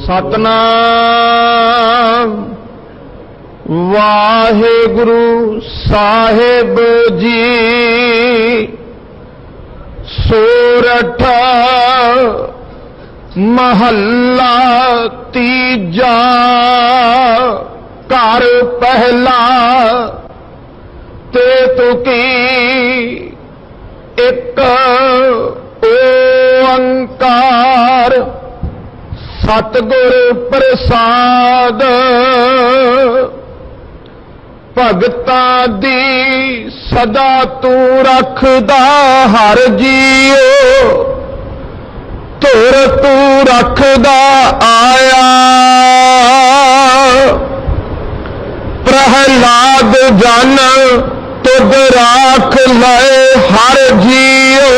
सतनाम वाहेगुरु साहिब जी। सोरठ महला तीजा घर पहला ते तुकी एक ओंकार सतगुर प्रसाद। भगतां दी सदा तू रखदा हर जीओ। तुर तू रखदा आया प्रहलाद जन तुद राख लए हर जीओ।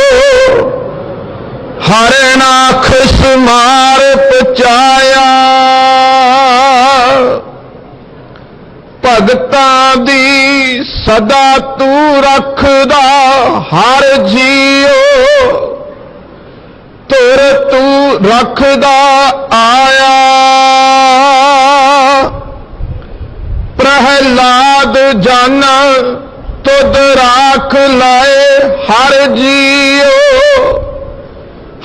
हर नाख समार पचाया भगतां दी सदा तू रखदा हर जीओ। तुर तू रखदा आया प्रहलाद जन तुद राख लाए हर जीओ।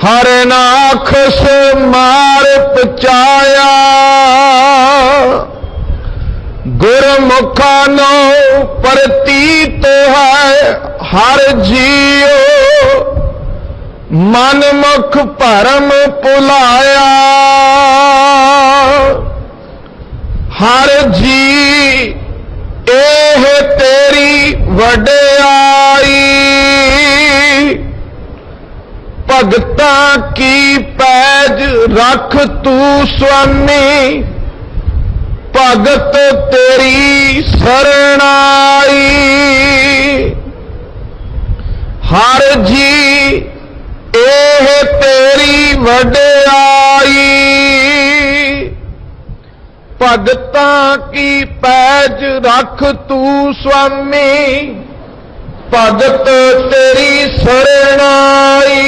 हर नाख मार पचाया गुरमुखा नो प्रतीत है हर जीओ। मन मुख भरम भुलाया हर जी। एह तेरी वडियाई भगतां की पैज रख तू स्वामी। भगत तेरी शरणाई हर जी। एह तेरी वडियाई भगतां की पैज रख तू स्वामी। भगत तेरी शरणाई।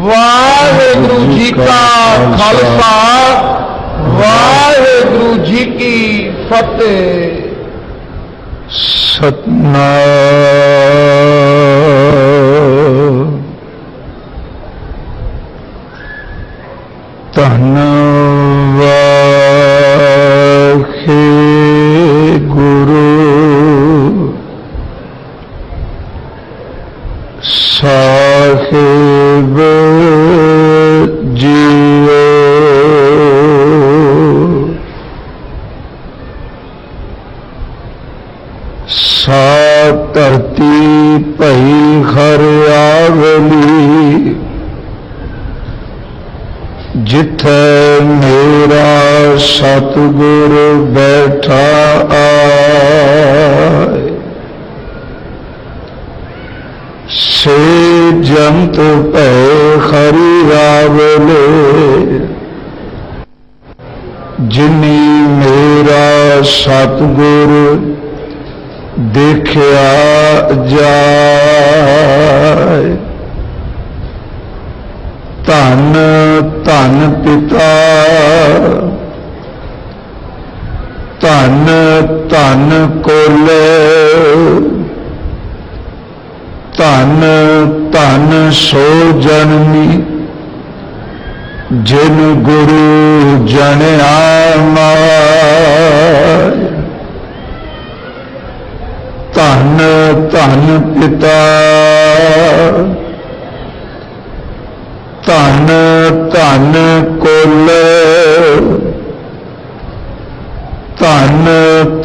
वाहेगुरु जी का खालसा वाहेगुरु जी की फतेह। सतनाम धन वाहेगुरु साहिब जीओ। सा धरती भई हरियावली जिथे मेरा सतगुर बैठा आए। से जंत भै हरियावले जिनी मेरा सतगुर देखिया जाए। धन धन पिता धन धन कुल धन धन सो जननी जिन गुरु जनिया माय। धन धन पिता धन धन कुल धन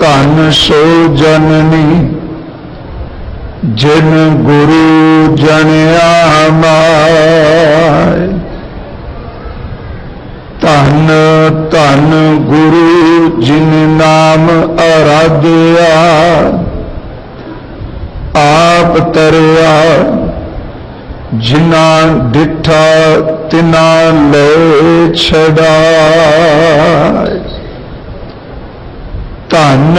धन सो जननी जिन गुरु जनिया माय। धन धन गुरु जिन नाम आराध्या आप तरिया। जिना डिठा तिना ले छड़ाए। धन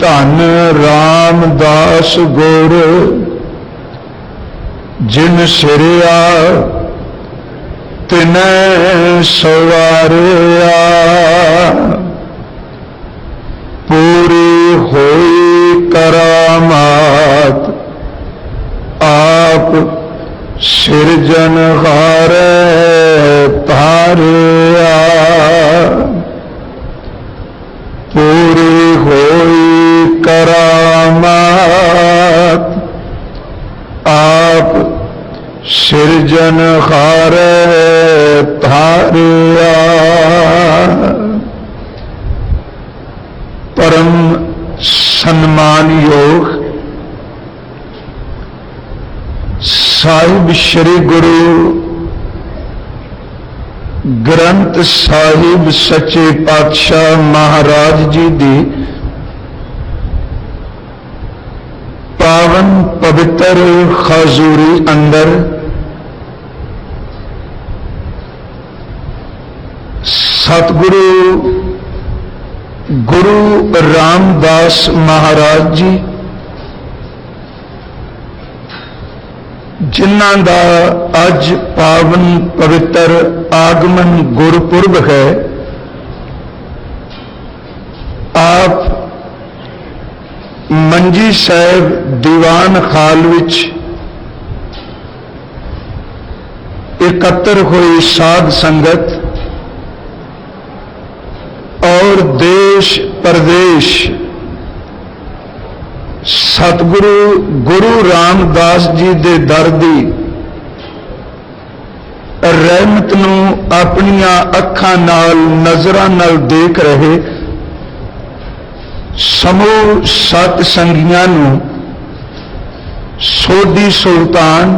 धन रामदास गुर जिन सिरिया तिनै सवारिया पूरी होई करामात आप सिरजनहार तारिया पूरी होई करामात आप सिरजनहार तारिया परम सम्मान योग साहिब श्री गुरु ग्रंथ साहिब सच्चे पातशाह महाराज जी दी पावन पवित्र खजूरी अंदर सतगुरु गुरु रामदास महाराज जी जिन्हां दा अज पावन पवित्र आगमन गुरपुरब है। आप मंजी साहिब दीवान खाल विच एकत्र हुई साध संगत और देश प्रदेश सतगुरु गुरु रामदास जी दे दर दी रहमत नूं अपनियां अखां नाल नज़रां नाल देख रहे समूह सत संगियां नूं सोधी सुल्तान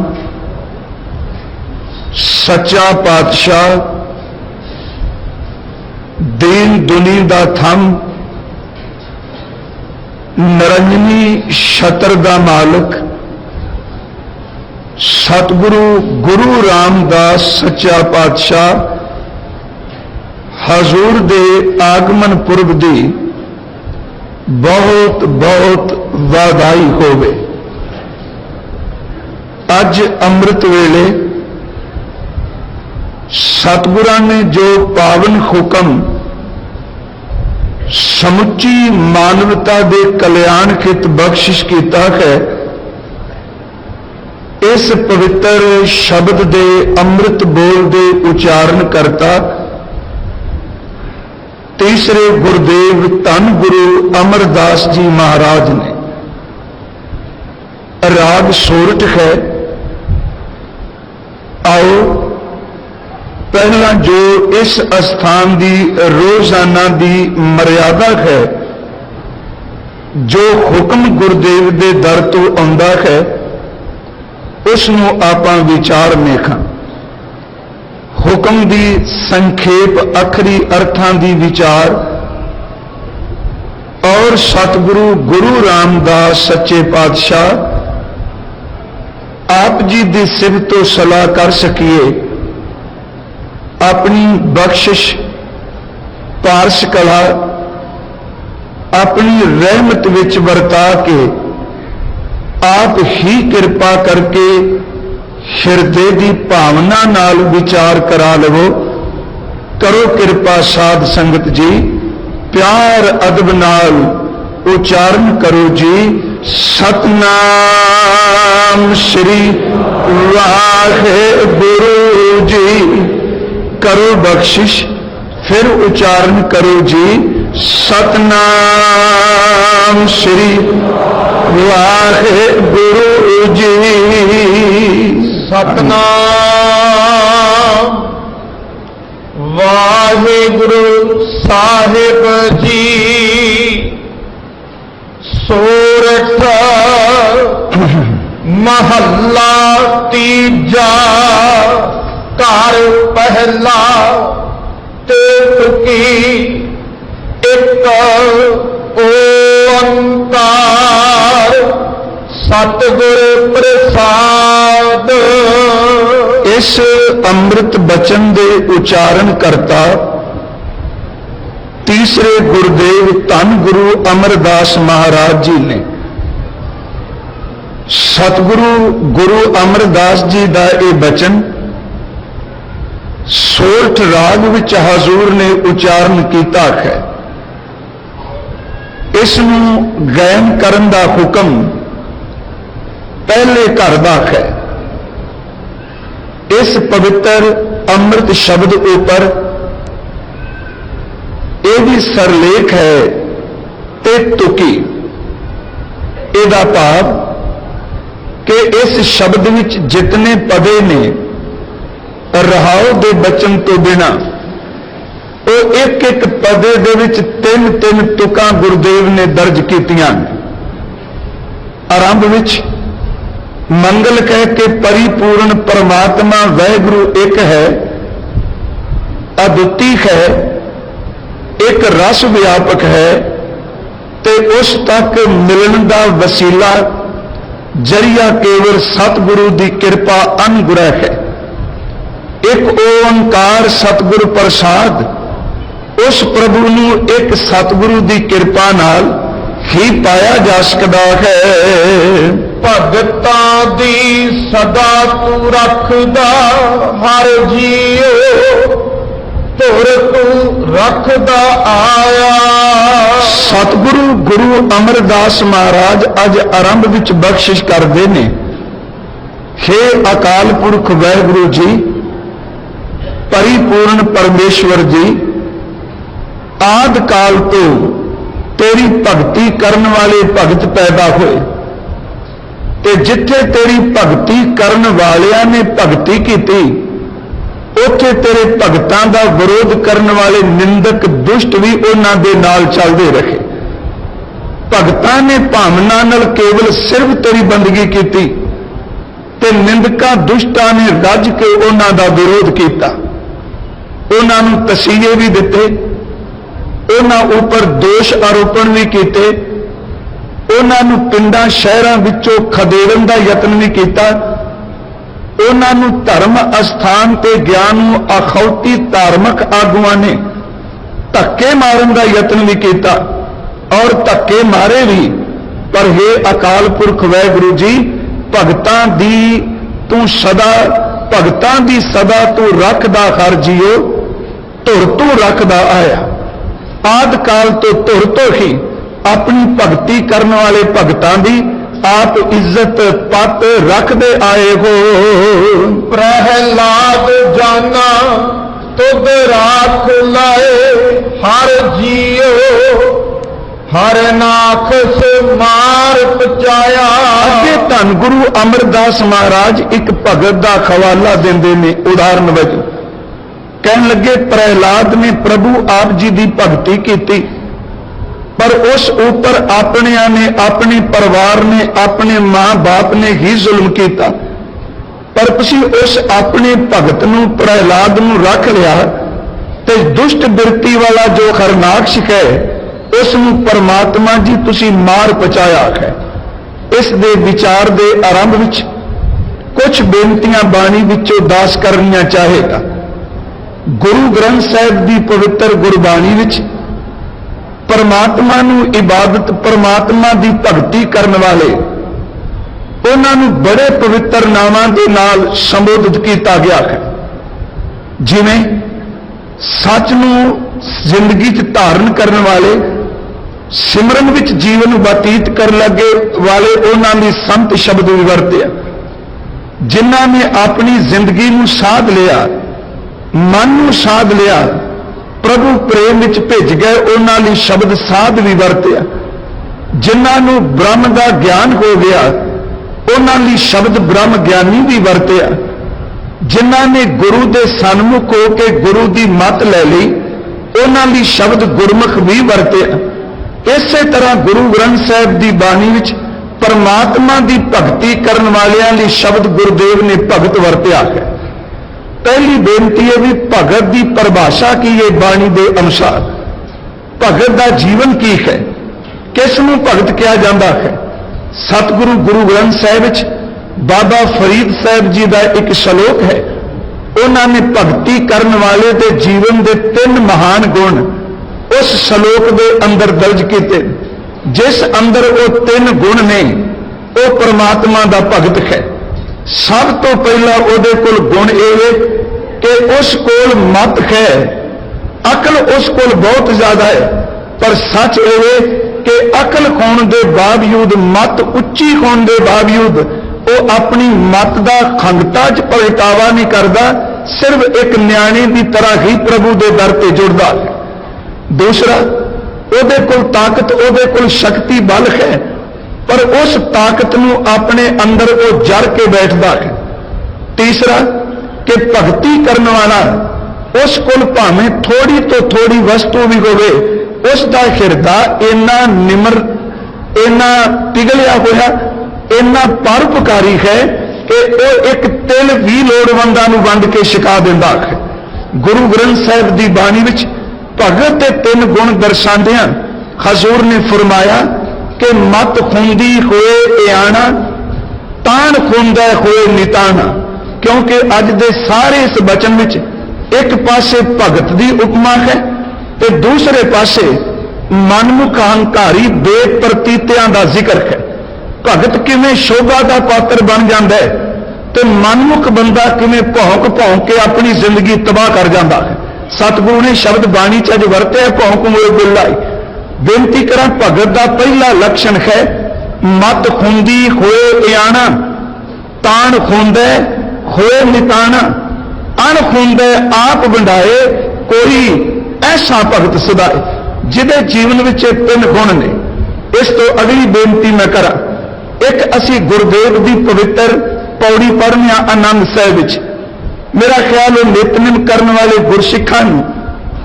सच्चा पातशाह दीन दुनी दा थम नरंजनी छतर दा मालक सतगुरु गुरु रामदास सच्चा पातशाह हजूर दे आगमन पुरब दी बहुत बहुत वाधाई होवे। अज अमृत वेले सतगुरां ने जो पावन हुक्म समुची मानवता दे कल्याण हित बख्शिश किया है, इस पवित्र शब्द दे अमृत बोल दे उच्चारण करता तीसरे गुरुदेव धन गुरु अमरदास जी महाराज ने राग सोरठ है। आओ पहला जो इस स्थान की रोजाना की मर्यादा है, जो हुक्म गुरुदेव के दर तो आंदा है, उसनों आपां विचार नेखां। हुक्म की संखेप अखरी अर्थां की विचार और सतगुरु गुरु रामदास सच्चे पातशाह आप जी की सिफत तो सलाह कर सकीए, अपनी बख्शिश पारस कला अपनी रहमत विच वरता के आप ही कृपा करके हिरदे की भावना नाल विचार करा लवो। करो कृपा साध संगत जी, प्यार अदब नाल उच्चारण करो जी। सतनाम श्री वाहेगुरु जी। करो बख्शिश, फिर उच्चारण करो जी। सतनाम श्री वाहेगुरु जी। सतनाम वाहेगुरु साहिब जी। सोरठ महला तीजा घर पहला तुकी एक ओंकार सतगुर प्रसाद। इस अमृत बचन दे उच्चारण करता तीसरे गुरुदेव धन गुरु अमरदास महाराज जी ने सतगुरु गुरु अमरदास जी का यह बचन ਸੋਰਠ ਰਾਗ ਵਿੱਚ ਹਜ਼ੂਰ ਨੇ ਉਚਾਰਨ ਕੀਤਾ ਹੈ। ਇਸ ਨੂੰ ਗਾਇਨ ਕਰਨ ਦਾ ਹੁਕਮ ਪਹਿਲੇ ਘਰ ਦਾ ਹੈ। ਇਸ ਪਵਿੱਤਰ ਅੰਮ੍ਰਿਤ ਸ਼ਬਦ ਉੱਪਰ ਇਹ ਵੀ ਸਰਲੇਖ ਹੈ ਤੇ ਤੁਕੀ। ਇਹਦਾ ਭਾਵ ਕਿ ਇਸ ਸ਼ਬਦ ਵਿੱਚ ਜਿਤਨੇ ਪਦੇ ਨੇ ਰਹਾਉ ਦੇ ਬਚਨ ਤੋਂ ਬਿਨਾ ਉਹ ਇੱਕ ਇੱਕ ਪਦੇ ਦੇ ਵਿੱਚ ਤਿੰਨ ਤਿੰਨ ਤੁਕਾਂ ਗੁਰਦੇਵ ਨੇ ਦਰਜ ਕੀਤੀਆਂ। ਆਰੰਭ ਵਿੱਚ ਮੰਗਲ ਕਹਿ ਕੇ ਪਰਿਪੂਰਨ ਪਰਮਾਤਮਾ ਵਾਹਿਗੁਰੂ ਇੱਕ ਹੈ, ਅਦੁੱਤੀ ਹੈ, ਇੱਕ ਰਸ ਵਿਆਪਕ ਹੈ ਤੇ ਉਸ ਤੱਕ ਮਿਲਣ ਦਾ ਵਸੀਲਾ ਜਰੀਆ ਕੇਵਲ ਸਤਿਗੁਰੂ ਦੀ ਕਿਰਪਾ ਅਨੁਗ੍ਰਹਿ ਹੈ। ਇੱਕ ਓੰਕਾਰ ਸਤਿਗੁਰ ਪ੍ਰਸਾਦ, ਉਸ ਪ੍ਰਭੂ ਨੂੰ ਇੱਕ ਸਤਿਗੁਰੂ ਦੀ ਕਿਰਪਾ ਨਾਲ ਹੀ ਪਾਇਆ ਜਾ ਸਕਦਾ ਹੈ। ਭਗਤਾਂ ਦੀ ਸਦਾ ਤੂੰ ਰੱਖਦਾ ਹਰ ਜੀਉ, ਧੁਰ ਤੂੰ ਰੱਖਦਾ ਆਇਆ। ਸਤਿਗੁਰੂ ਗੁਰੂ ਅਮਰਦਾਸ ਮਹਾਰਾਜ ਅੱਜ ਆਰੰਭ ਵਿੱਚ ਬਖਸ਼ਿਸ਼ ਕਰਦੇ ਨੇ, ਹੇ ਅਕਾਲ ਪੁਰਖ ਵਾਹਿਗੁਰੂ ਜੀ, ਪਰਿਪੂਰਨ ਪਰਮੇਸ਼ਵਰ ਜੀ, ਆਦਿ ਕਾਲ ਤੋਂ ਤੇਰੀ ਭਗਤੀ ਕਰਨ ਵਾਲੇ ਭਗਤ ਪੈਦਾ ਹੋਏ ਤੇ ਜਿੱਥੇ ਤੇਰੀ ਭਗਤੀ ਕਰਨ ਵਾਲਿਆਂ ਨੇ ਭਗਤੀ ਕੀਤੀ ਉੱਥੇ ਤੇਰੇ ਭਗਤਾਂ ਦਾ ਵਿਰੋਧ ਕਰਨ ਵਾਲੇ ਨਿੰਦਕ ਦੁਸ਼ਟ ਵੀ ਉਹਨਾਂ ਦੇ ਨਾਲ ਚੱਲਦੇ ਰਹੇ। ਭਗਤਾਂ ਨੇ ਭਾਵਨਾ ਨਾਲ ਕੇਵਲ ਸਿਰਫ ਤੇਰੀ ਬੰਦਗੀ ਕੀਤੀ ਤੇ ਨਿੰਦਕਾਂ ਦੁਸ਼ਟਾਂ ਨੇ ਰੱਜ ਕੇ ਉਹਨਾਂ ਦਾ ਵਿਰੋਧ ਕੀਤਾ। ਉਹਨਾਂ ਨੂੰ ਤਸੀਹੇ ਵੀ ਦਿੱਤੇ, ਉਹਨਾਂ ਉੱਪਰ ਦੋਸ਼ ਆਰੋਪਣ ਵੀ ਕੀਤੇ, ਉਹਨਾਂ ਨੂੰ ਪਿੰਡਾਂ ਸ਼ਹਿਰਾਂ ਵਿੱਚੋਂ ਖਦੇੜਨ ਦਾ ਯਤਨ ਵੀ ਕੀਤਾ, ਉਹਨਾਂ ਨੂੰ ਧਰਮ ਅਸਥਾਨ ਤੇ ਗਿਆਨ ਨੂੰ ਅਖੌਤੀ ਧਾਰਮਿਕ ਆਗੂਆਂ ਨੇ ਧੱਕੇ ਮਾਰਨ ਦਾ ਯਤਨ ਵੀ ਕੀਤਾ ਔਰ ਧੱਕੇ ਮਾਰੇ ਵੀ। ਪਰ ਹੇ ਅਕਾਲ ਪੁਰਖ ਵਾਹਿਗੁਰੂ ਜੀ, ਭਗਤਾਂ ਦੀ ਤੂੰ ਸਦਾ, ਭਗਤਾਂ ਦੀ ਸਦਾ ਤੂੰ ਰੱਖਦਾ ਹਰ ਜੀਓ, ਧੁਰ ਤੂੰ ਰੱਖਦਾ ਆਇਆ। ਆਦਿ ਕਾਲ ਤੋਂ ਧੁਰ ਤੋਂ ਹੀ ਆਪਣੀ ਭਗਤੀ ਕਰਨ ਵਾਲੇ ਭਗਤਾਂ ਦੀ ਆਪ ਇੱਜ਼ਤ ਪੱਤ ਰੱਖਦੇ ਆਏ ਹੋ। ਪ੍ਰਹਿਲਾਦ ਜਾਨਾ ਤੁਧ ਰਾਖ ਲਾਏ ਹਰ ਜੀਉ, ਹਰ ਨਾਖਸ ਮਾਰ ਪਚਾਇਆ। ਅੱਗੇ ਧੰਨ ਗੁਰੂ ਅਮਰਦਾਸ ਮਹਾਰਾਜ ਇੱਕ ਭਗਤ ਦਾ ਖਵਾਲਾ ਦਿੰਦੇ ਨੇ ਉਦਾਹਰਨ ਵਜੋਂ। ਕਹਿਣ ਲੱਗੇ ਪ੍ਰਹਿਲਾਦ ਨੇ ਪ੍ਰਭੂ ਆਪ ਜੀ ਦੀ ਭਗਤੀ ਕੀਤੀ ਪਰ ਉਸ ਉੱਪਰ ਆਪਣਿਆਂ ਨੇ, ਆਪਣੇ ਪਰਿਵਾਰ ਨੇ, ਆਪਣੇ ਮਾਂ-ਬਾਪ ਨੇ ਹੀ ਜ਼ੁਲਮ ਕੀਤਾ। ਪਰ ਤੁਸੀਂ ਉਸ ਆਪਣੇ ਭਗਤ ਨੂੰ, ਪ੍ਰਹਿਲਾਦ ਨੂੰ ਰੱਖ ਲਿਆ ਤੇ ਦੁਸ਼ਟ ਬਿਰਤੀ ਵਾਲਾ ਜੋ ਹਰਨਾਕਸ਼ ਹੈ ਉਸ ਨੂੰ ਪਰਮਾਤਮਾ ਜੀ ਤੁਸੀਂ ਮਾਰ ਪਚਾਇਆ ਹੈ। ਇਸ ਦੇ ਵਿਚਾਰ ਦੇ ਆਰੰਭ ਵਿੱਚ ਕੁਝ ਬੇਨਤੀਆਂ ਬਾਣੀ ਵਿੱਚੋਂ ਦਾਸ ਕਰਨੀਆਂ ਚਾਹੇਗਾ। ਗੁਰੂ ਗ੍ਰੰਥ ਸਾਹਿਬ ਦੀ ਪਵਿੱਤਰ ਗੁਰਬਾਣੀ ਵਿੱਚ ਪਰਮਾਤਮਾ ਨੂੰ ਇਬਾਦਤ, ਪਰਮਾਤਮਾ ਦੀ ਭਗਤੀ ਕਰਨ ਵਾਲੇ ਉਹਨਾਂ ਨੂੰ ਬੜੇ ਪਵਿੱਤਰ ਨਾਵਾਂ ਦੇ ਨਾਲ ਸੰਬੋਧਿਤ ਕੀਤਾ ਗਿਆ ਹੈ। ਜਿਵੇਂ ਸੱਚ ਨੂੰ ਜ਼ਿੰਦਗੀ 'ਚ ਧਾਰਨ ਕਰਨ ਵਾਲੇ, ਸਿਮਰਨ ਵਿੱਚ ਜੀਵਨ ਬਤੀਤ ਕਰਨ ਲੱਗੇ ਵਾਲੇ ਉਹਨਾਂ ਲਈ ਸੰਤ ਸ਼ਬਦ ਵੀ ਵਰਤਿਆ। ਜਿਨ੍ਹਾਂ ਨੇ ਆਪਣੀ ਜ਼ਿੰਦਗੀ ਨੂੰ ਸਾਧ ਲਿਆ, ਮਨ ਨੂੰ ਸਾਧ ਲਿਆ, ਪ੍ਰਭੂ ਪ੍ਰੇਮ ਵਿੱਚ ਭਿੱਜ ਗਏ, ਉਹਨਾਂ ਲਈ ਸ਼ਬਦ ਸਾਧ ਵੀ ਵਰਤਿਆ। ਜਿਨ੍ਹਾਂ ਨੂੰ ਬ੍ਰਹਮ ਦਾ ਗਿਆਨ ਹੋ ਗਿਆ ਉਹਨਾਂ ਲਈ ਸ਼ਬਦ ਬ੍ਰਹਮ ਗਿਆਨੀ ਵੀ ਵਰਤਿਆ। ਜਿਨ੍ਹਾਂ ਨੇ ਗੁਰੂ ਦੇ ਸਨਮੁਖ ਹੋ ਕੇ ਗੁਰੂ ਦੀ ਮੱਤ ਲੈ ਲਈ ਉਹਨਾਂ ਲਈ ਸ਼ਬਦ ਗੁਰਮੁਖ ਵੀ ਵਰਤਿਆ। ਇਸੇ ਤਰ੍ਹਾਂ ਗੁਰੂ ਗ੍ਰੰਥ ਸਾਹਿਬ ਦੀ ਬਾਣੀ ਵਿੱਚ ਪਰਮਾਤਮਾ ਦੀ ਭਗਤੀ ਕਰਨ ਵਾਲਿਆਂ ਲਈ ਸ਼ਬਦ ਗੁਰਦੇਵ ਨੇ ਭਗਤ ਵਰਤਿਆ ਹੈ। ਪਹਿਲੀ ਬੇਨਤੀ ਹੈ ਵੀ ਭਗਤ ਦੀ ਪਰਿਭਾਸ਼ਾ ਕੀ ਹੈ ਬਾਣੀ ਦੇ ਅਨੁਸਾਰ। ਭਗਤ ਦਾ ਜੀਵਨ ਕੀ ਹੈ, ਕਿਸ ਨੂੰ ਭਗਤ ਕਿਹਾ ਜਾਂਦਾ ਹੈ। ਸਤਿਗੁਰੂ ਗੁਰੂ ਗ੍ਰੰਥ ਸਾਹਿਬ ਵਿੱਚ ਬਾਬਾ ਫਰੀਦ ਸਾਹਿਬ ਜੀ ਦਾ ਇੱਕ ਸ਼ਲੋਕ ਹੈ। ਉਹਨਾਂ ਨੇ ਭਗਤੀ ਕਰਨ ਵਾਲੇ ਦੇ ਜੀਵਨ ਦੇ 3 ਮਹਾਨ ਗੁਣ ਉਸ ਸ਼ਲੋਕ ਦੇ ਅੰਦਰ ਦਰਜ ਕੀਤੇ। ਜਿਸ ਅੰਦਰ ਉਹ 3 ਗੁਣ ਨੇ ਉਹ ਪਰਮਾਤਮਾ ਦਾ ਭਗਤ ਹੈ। ਸਭ ਤੋਂ ਪਹਿਲਾਂ ਉਹਦੇ ਕੋਲ ਗੁਣ ਇਹ ਹੈ ਕਿ उस कोल मत है, अकल उस कोल बहुत ज्यादा है, पर सच ये कि अकल होने के बावजूद, मत उच्ची होने के बावजूद वो अपनी मत का खंगता च पलटावा नहीं करता, सिर्फ एक न्याणे की तरह ही प्रभु के दर पे जुड़ता है। दूसरा, ਉਹਦੇ ਕੋਲ ताकत, ਉਹਦੇ ਕੋਲ शक्ति बल है, पर उस ताकत ਨੂੰ अपने अंदर वो जड़ के बैठता है। तीसरा, कि भगती करने वाला उस कोल भावें थोड़ी तो थोड़ी वस्तु भी होवे, उसका हिरदा इन्ना निमर, इन्ना पिघलिया होया, इन्ना परोपकारी है कि वो एक तिल भी लोड़वंदां नूं वंड के छिका दिंदा है। गुरु ग्रंथ साहिब की बाणी विच भगत के 3 गुण दर्शांदियां हजूर ने फरमाया कि मत खुंदी होए इयाना, तान खुंदा होए निताना। क्योंकि अज दे सारे इस बचन विच एक पासे भगत की उपमा है ते दूसरे पासे मनमुख अहंकारी बेप्रतीतियां का जिक्र है। भगत किवें शोभा का पात्र बन जाता है तो मनमुख बंदा किवें भौंक भौंक के अपनी जिंदगी तबाह कर जाता है। सतगुरु ने शब्द बाणी च अज वरते भौंक मोए बोलाई। बेनती करा, भगत का पहला लक्षण है मत खुंदी होए इयाना, तान खुंदे होए निताना। अण खुंदे आप वंडाए, कोई ऐसा भगत सदाए जिहदे जीवन विच 3 गुण ने। इस तो अगली बेनती मैं करा, एक असी गुरुदेव की पवित्र पौड़ी पढ़ने आनंद साहिब विच, मेरा ख्याल है नितनेम करने वाले गुरसिखां नूं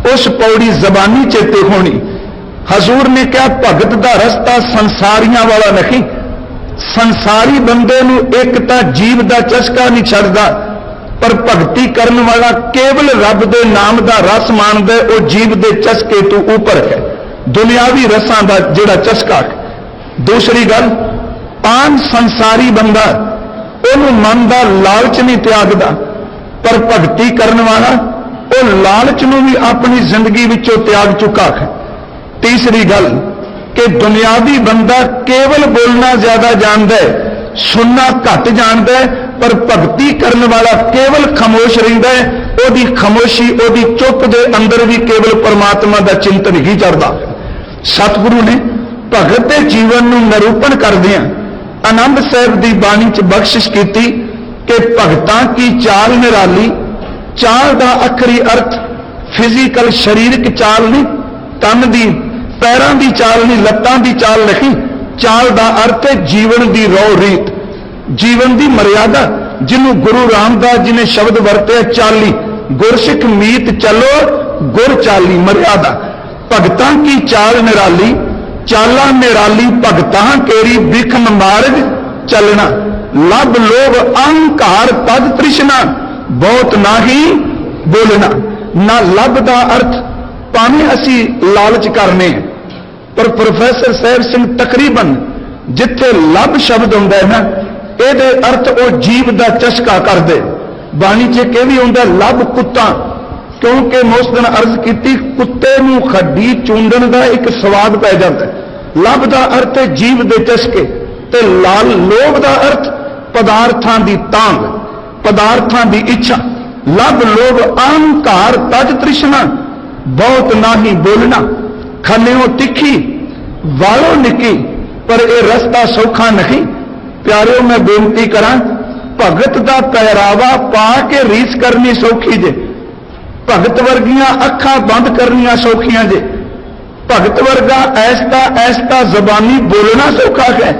उस पौड़ी जबानी चेते होनी। हजूर ने कहा भगत का रस्ता संसारियां वाला नहीं। संसारी बंदे नूं एक तां जीव का चस्का नहीं छड्डदा, पर भगती करने वाला केवल रब के नाम का रस मानदा है, वो जीव के चस्के तो ऊपर है, दुनियावी रसां का जिहड़ा चस्का है। दूसरी गल, आम संसारी बंदा उहनूं मन का लालच नहीं त्यागदा, पर भगती करने वाला वो लालच नूं भी अपनी जिंदगी विचों त्याग चुका है। तीसरी गल कि दुनियावी बंदा केवल बोलना ज्यादा जानता है, सुनना घट जानता है, पर भगती करने वाला केवल खामोश रहिंदा है। ओदी खामोशी, ओदी चुप दे अंदर भी केवल परमात्मा का चिंतन ही चढ़दा। सतगुरु ने भगत के जीवन नूं निरूपण करदिआं आनंद साहिब की बाणी च बख्शिश कीती कि भगतां की चाल निराली। चाल का आखिरी अर्थ फिजिकल शरीरक चाल नहीं, तन की पैरों की चाल नहीं, लत्तां की चाल नहीं। चाल का अर्थ है जीवन की रौ रीत, जीवन की मर्यादा, जिन्हों गुरु रामदास जी ने शब्द वरते चाली। गुरसिख मीत चलो गुर चाली, मर्यादा। भगतां की चाल निराली, चाला निराली भगतां केरी बिखम मार्ग चलना। लब लोभ अहंकार पद तृष्णा, बहुत ना ही बोलना। ना लब का अर्थ भावें असी लालच करने, पर प्रोफैसर साहिब सिंह तकरीबन जिथे लब शब्द हुंदा है ना, ये अर्थ वो जीव का चस्का कर दे। बाणी च कह भी हुंदा लब कुत्ता, क्योंकि मैं उस दिन अर्ज की कुत्ते नूं खड्डी चूंडण का एक स्वाद पै जाता है। लब का अर्थ है जीव के चस्के, ते लाल लोभ का अर्थ पदार्थां की तांग, पदार्थां की इच्छा। लब लोभ अहंकार तज तृष्णा, बहुत ना ही बोलना। खलियों तिखी वालों निकी, पर यह रस्ता सौखा नहीं। प्यारियों मैं बेनती करा, भगत का पहरावा पा के रीस करनी सौखी जे, भगत वर्गियां अखां बंद करनियां सौखियां जे। भगत वर्गा ऐसता ऐसता जबानी बोलना सौखा है,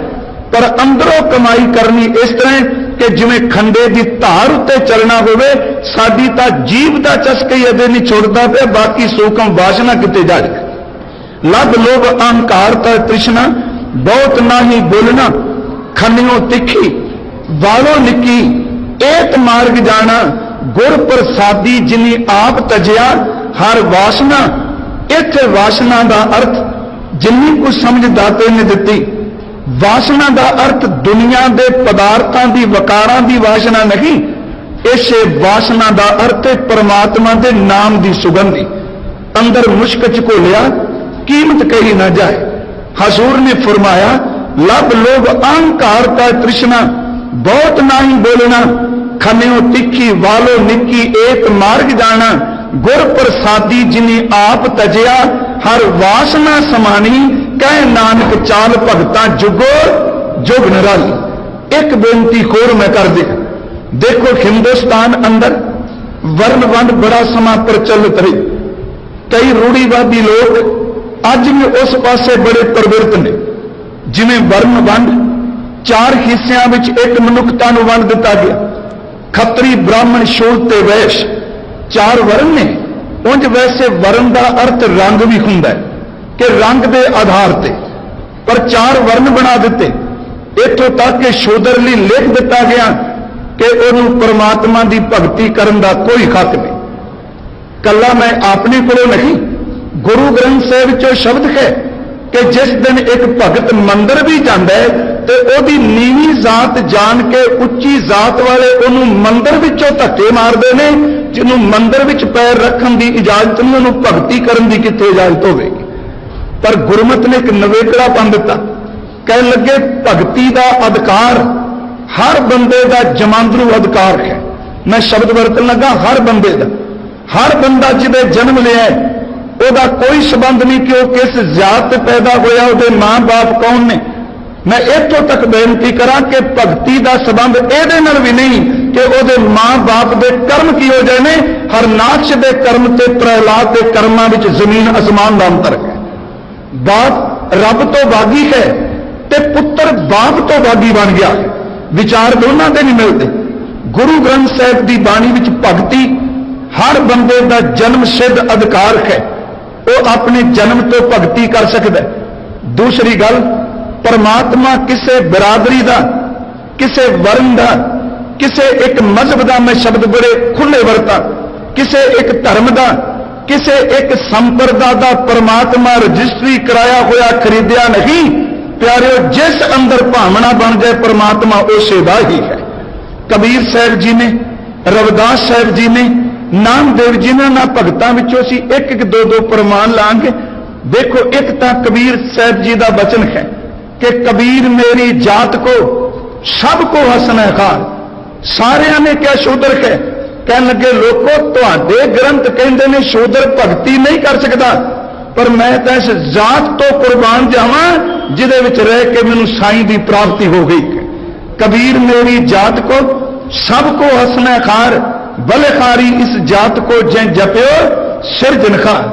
पर अंदरों कमाई करनी इस तरह कि जिवें खंडे की धार उत्ते चलना होवे। साडी तां जीव का चस्का ही अदे नहीं छोड़ता पे, बाकी सूखम वासना किते जा रही। लब लोभ अहंकार तृष्णा, बहुत ना ही बोलना। खनियों तिखी वालों निकी, एक मार्ग जाना। गुर प्रसादी जिनी आप तजिया हर वासना। इत्थे वासना का अर्थ जिन्नी कुछ समझ दाते ने दिती। वासना का अर्थ दुनिया के पदार्थों की वकारां की वासना नहीं, इस वासना का अर्थ है परमात्मा के नाम की सुगंधी। अंदर मुश्क च घोलिया कीमत कही ना जाए। हजूर ने फरमाया लब लोभ अहंकार का तृष्णा, बहुत ना ही बोलना। खनियो तिखी वालो निकी एक मार्ग जाना, गुर प्रसादी जिनी आप तजिया, हर वासना समानी, कह नानक चाल भगता जुगो जुग निराली। एक बेनती होर मैं कर दिया, देखो हिंदुस्तान अंदर वर्ण वंड बड़ा समा प्रचलित रही, कई रूढ़ीवादी लोग अज भी उस पासे बड़े प्रवृत्त ने, जिवें वर्ण वंड चार हिस्सिਆਂ ਵਿੱਚ एक मनुखता ਨੂੰ ਵੰਡ ਦਿੱਤਾ ਗਿਆ, खत्री ब्राह्मण शूद्र ते वैश्य चार वर्ण ने। उंज वैसे वर्ण का अर्थ रंग भी हुंदा है कि रंग के आधार ते, पर चार वर्ण बना दिते। इत्थों तक कि शूद्र ਲਈ लिख दिता गया कि उन्होंने परमात्मा की भगती करने का कोई हक नहीं। कला मैं अपने को नहीं, गुरु ग्रंथ साहिब चो शब्द है कि जिस दिन एक भगत मंदिर भी जाता है तो उसकी नीवी जात जान के उच्ची जात वाले उन्होंने मंदिर विचों धक्के मारते हैं, जिन्हों मंदिर विच पैर रखने की इजाजत नहीं, उन्होंने भगती करने की कितने इजाजत होगी। पर गुरमत ने एक नवेकड़ा बन दिता, कह लगे भगती का अधिकार हर बंदे का जमांदरू अधिकार है। मैं शब्द वरतन लगा हर बंदे का, हर बंदा जिदे जन्म लिया है ਉਹਦਾ कोई संबंध नहीं कि वह किस जात से पैदा होया, उसके मां बाप कौन ने। मैं इतों तक बेनती करा कि भगती का संबंध ਇਹਦੇ ਨਾਲ भी नहीं कि ਉਹਦੇ मां बाप के कर्म की हो जाए। हरनाक्ष के कर्म ते प्रहलाद के कर्मां विच जमीन आसमान का अंतर है। बाप रब तो बागी है ते पुत्र बाप तो बागी बन गया है, विचार दोनों के नहीं मिलते। गुरु ग्रंथ साहिब की बाणी विच भगती हर बंदे का जन्म सिद्ध अधिकार है, वो अपने जन्म तो भगती कर सकता है। दूसरी गल, परमात्मा किसी बिरादरी का, किसी वर्ण का, किसी एक मजहब का, मैं शब्द बड़े खुले वरता, किसी एक धर्म का, किसी एक संप्रदाय का परमात्मा रजिस्ट्री कराया होया खरीदया नहीं। प्यारिओ, जिस अंदर भावना बन जाए परमात्मा उसे दा ही है। कबीर साहब जी ने, रविदास साहब जी ने, नामदेव जिन्होंने भगतों विचों असीं एक एक दो दो प्रमाण लांगे। देखो, एक तो कबीर साहब जी का वचन है कि कबीर मेरी जात को सबको हसना खार। सारिया ने क्या शूद्र है, कह लगे लोगों तुहाडे ग्रंथ कहते ने शूद्र भगती नहीं कर सकता, पर मैं तो इस जात तो कुर्बान जावां जिहदे विच रह के मैनूं साईं की प्राप्ति हो गई है। कबीर मेरी जात को सबको हसना खार, बलखारी इस जात को जै जप्यो सिरजनखार।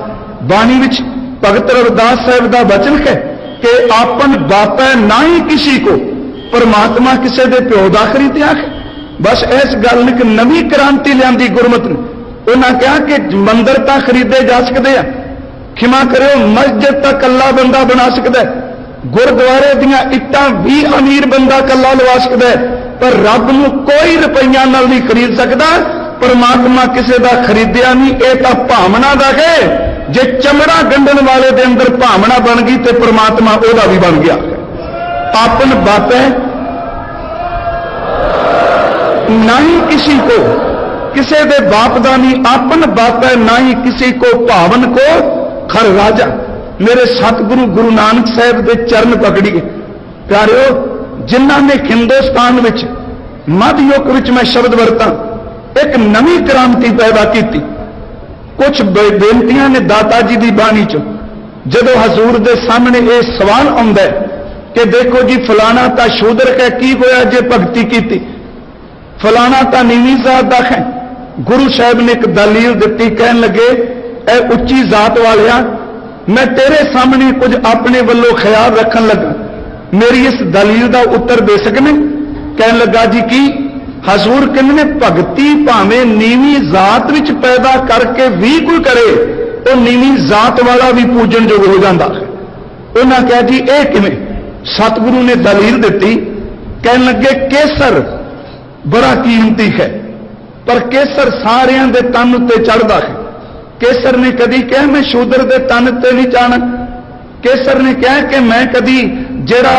बाणी विच भगत रविदास साहब का वचन है कि आपन बापै ना ही किसी को, परमात्मा किसी के प्यो का खरीदया है। बस इस गल ने एक नवी क्रांति लियांदी गुरमत ने। उन्हें कहा कि मंदिर तो खरीदे जा सकते हैं, खिमा करो मस्जिद तो कला बंदा बना सकता है, गुरुद्वारे दियां इट्टां भी अमीर बंदा कला लवा सकता है, पर रब नूं कोई रुपया नाल नहीं खरीद सकता। परमात्मा किसी का खरीदया नहीं, यह तो भावना का है। जे चमड़ा गंढण वाले के अंदर भावना बन गई तो परमात्मा ओदा भी बन गया। आपन बापै ना ही किसी को, किसी के बाप का नहीं, आपन बापै ना ही किसी को भावन को खर राजा। मेरे सतगुरु गुरु नानक साहब के चरण पकड़िए प्यारिओ, जिन्हों ने हिंदुस्तान विच मध्ययुग विच मैं शब्द वरता एक नवी क्रांति पैदा की। कुछ बेनतियां ने दाता जी की बाणी चो, जदों हजूर के सामने यह सवाल आता है कि देखो जी फलाना तो शूद्र है, की होया जे भगती की, फलाना तो नीवी जात का है। गुरु साहब ने एक दलील दी, कह लगे ए उच्ची जात वालिया, मैं तेरे सामने कुछ अपने वालों ख्याल रखन लगा, मेरी इस दलील का उत्तर दे सकने। कह लगा जी की हजूर कहने भगती भावें नीवी जात विच पैदा करके भी कोई करे, वो नीवी जात वाला भी पूजन योग हो जाता है। उन्हें कहा जी ये किवें? सतगुरु ने दलील दी, कह लगे केसर बड़ा कीमती है, पर केसर सारियां दे तन उत्ते चढ़दा है। केसर ने कदी कहा मैं शूद्र दे तन ते नहीं जाना। केसर ने कहा कि मैं कदी जेड़ा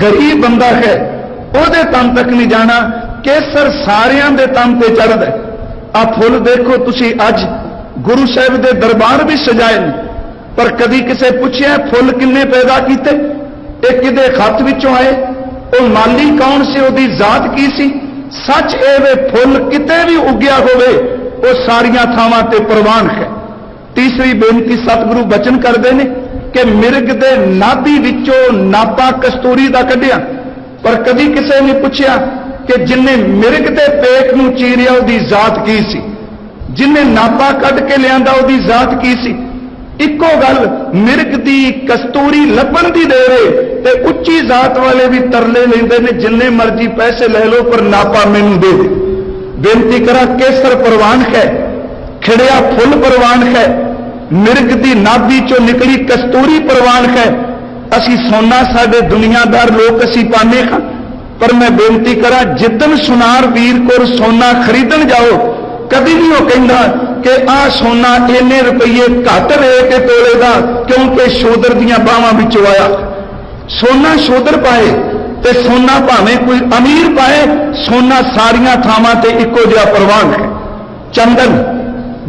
गरीब बंदा है ਉਹਦੇ तन तक नहीं जाना। केसर सारियां दे तन ते चढ़दा है। आ फुल देखो तुसी अज गुरु साहब दे दरबार भी सजाए ने, पर कदी किसे पूछया फुल किन्ने पैदा कीते, ये किदे खत विचों आए, वो माली कौन से, उसकी जात की सी? सच एवे फुल किते भी उग्या होवे वो सारियां थावां ते प्रवान है। तीसरी बेनती सतगुरु बचन करते हैं कि मिर्ग दे नाभि विचों नापा कस्तूरी दा कढ़िया, पर कभी किसी ने पूछा कि जिन्हें मिर्ग दे पेट नूं चीरिया उहदी जात की सी, जिन्हें नापा कढ़ के लियांदा उहदी जात की सी। इको गल मिर्ग दी कस्तूरी लभण दी देरे ते उच्ची जात वाले भी तरले लेंदे ने जिन्ने मर्जी पैसे ले लो पर नापा मैनू दे दे। बेनती करा केसर प्रवान है, खिड़िया फुल प्रवान है, मिर्ग दी नाभि चो निकली कस्तूरी प्रवान है। असी सोना साडे दुनियादार लोग असी पाने हां, पर मैं बेनती करा जिद्दन सुनार वीर कोल सोना खरीदन जाओ कभी नहीं वो कहता कि आ सोना इन्ने रुपये घट रहे के तोले का, क्योंकि शोदर दियां बावां विचों आया। सोना शोदर पाए ते सोना भावें कोई अमीर पाए, सोना सारियां थावां ते इको जिहा प्रवान है। चंदन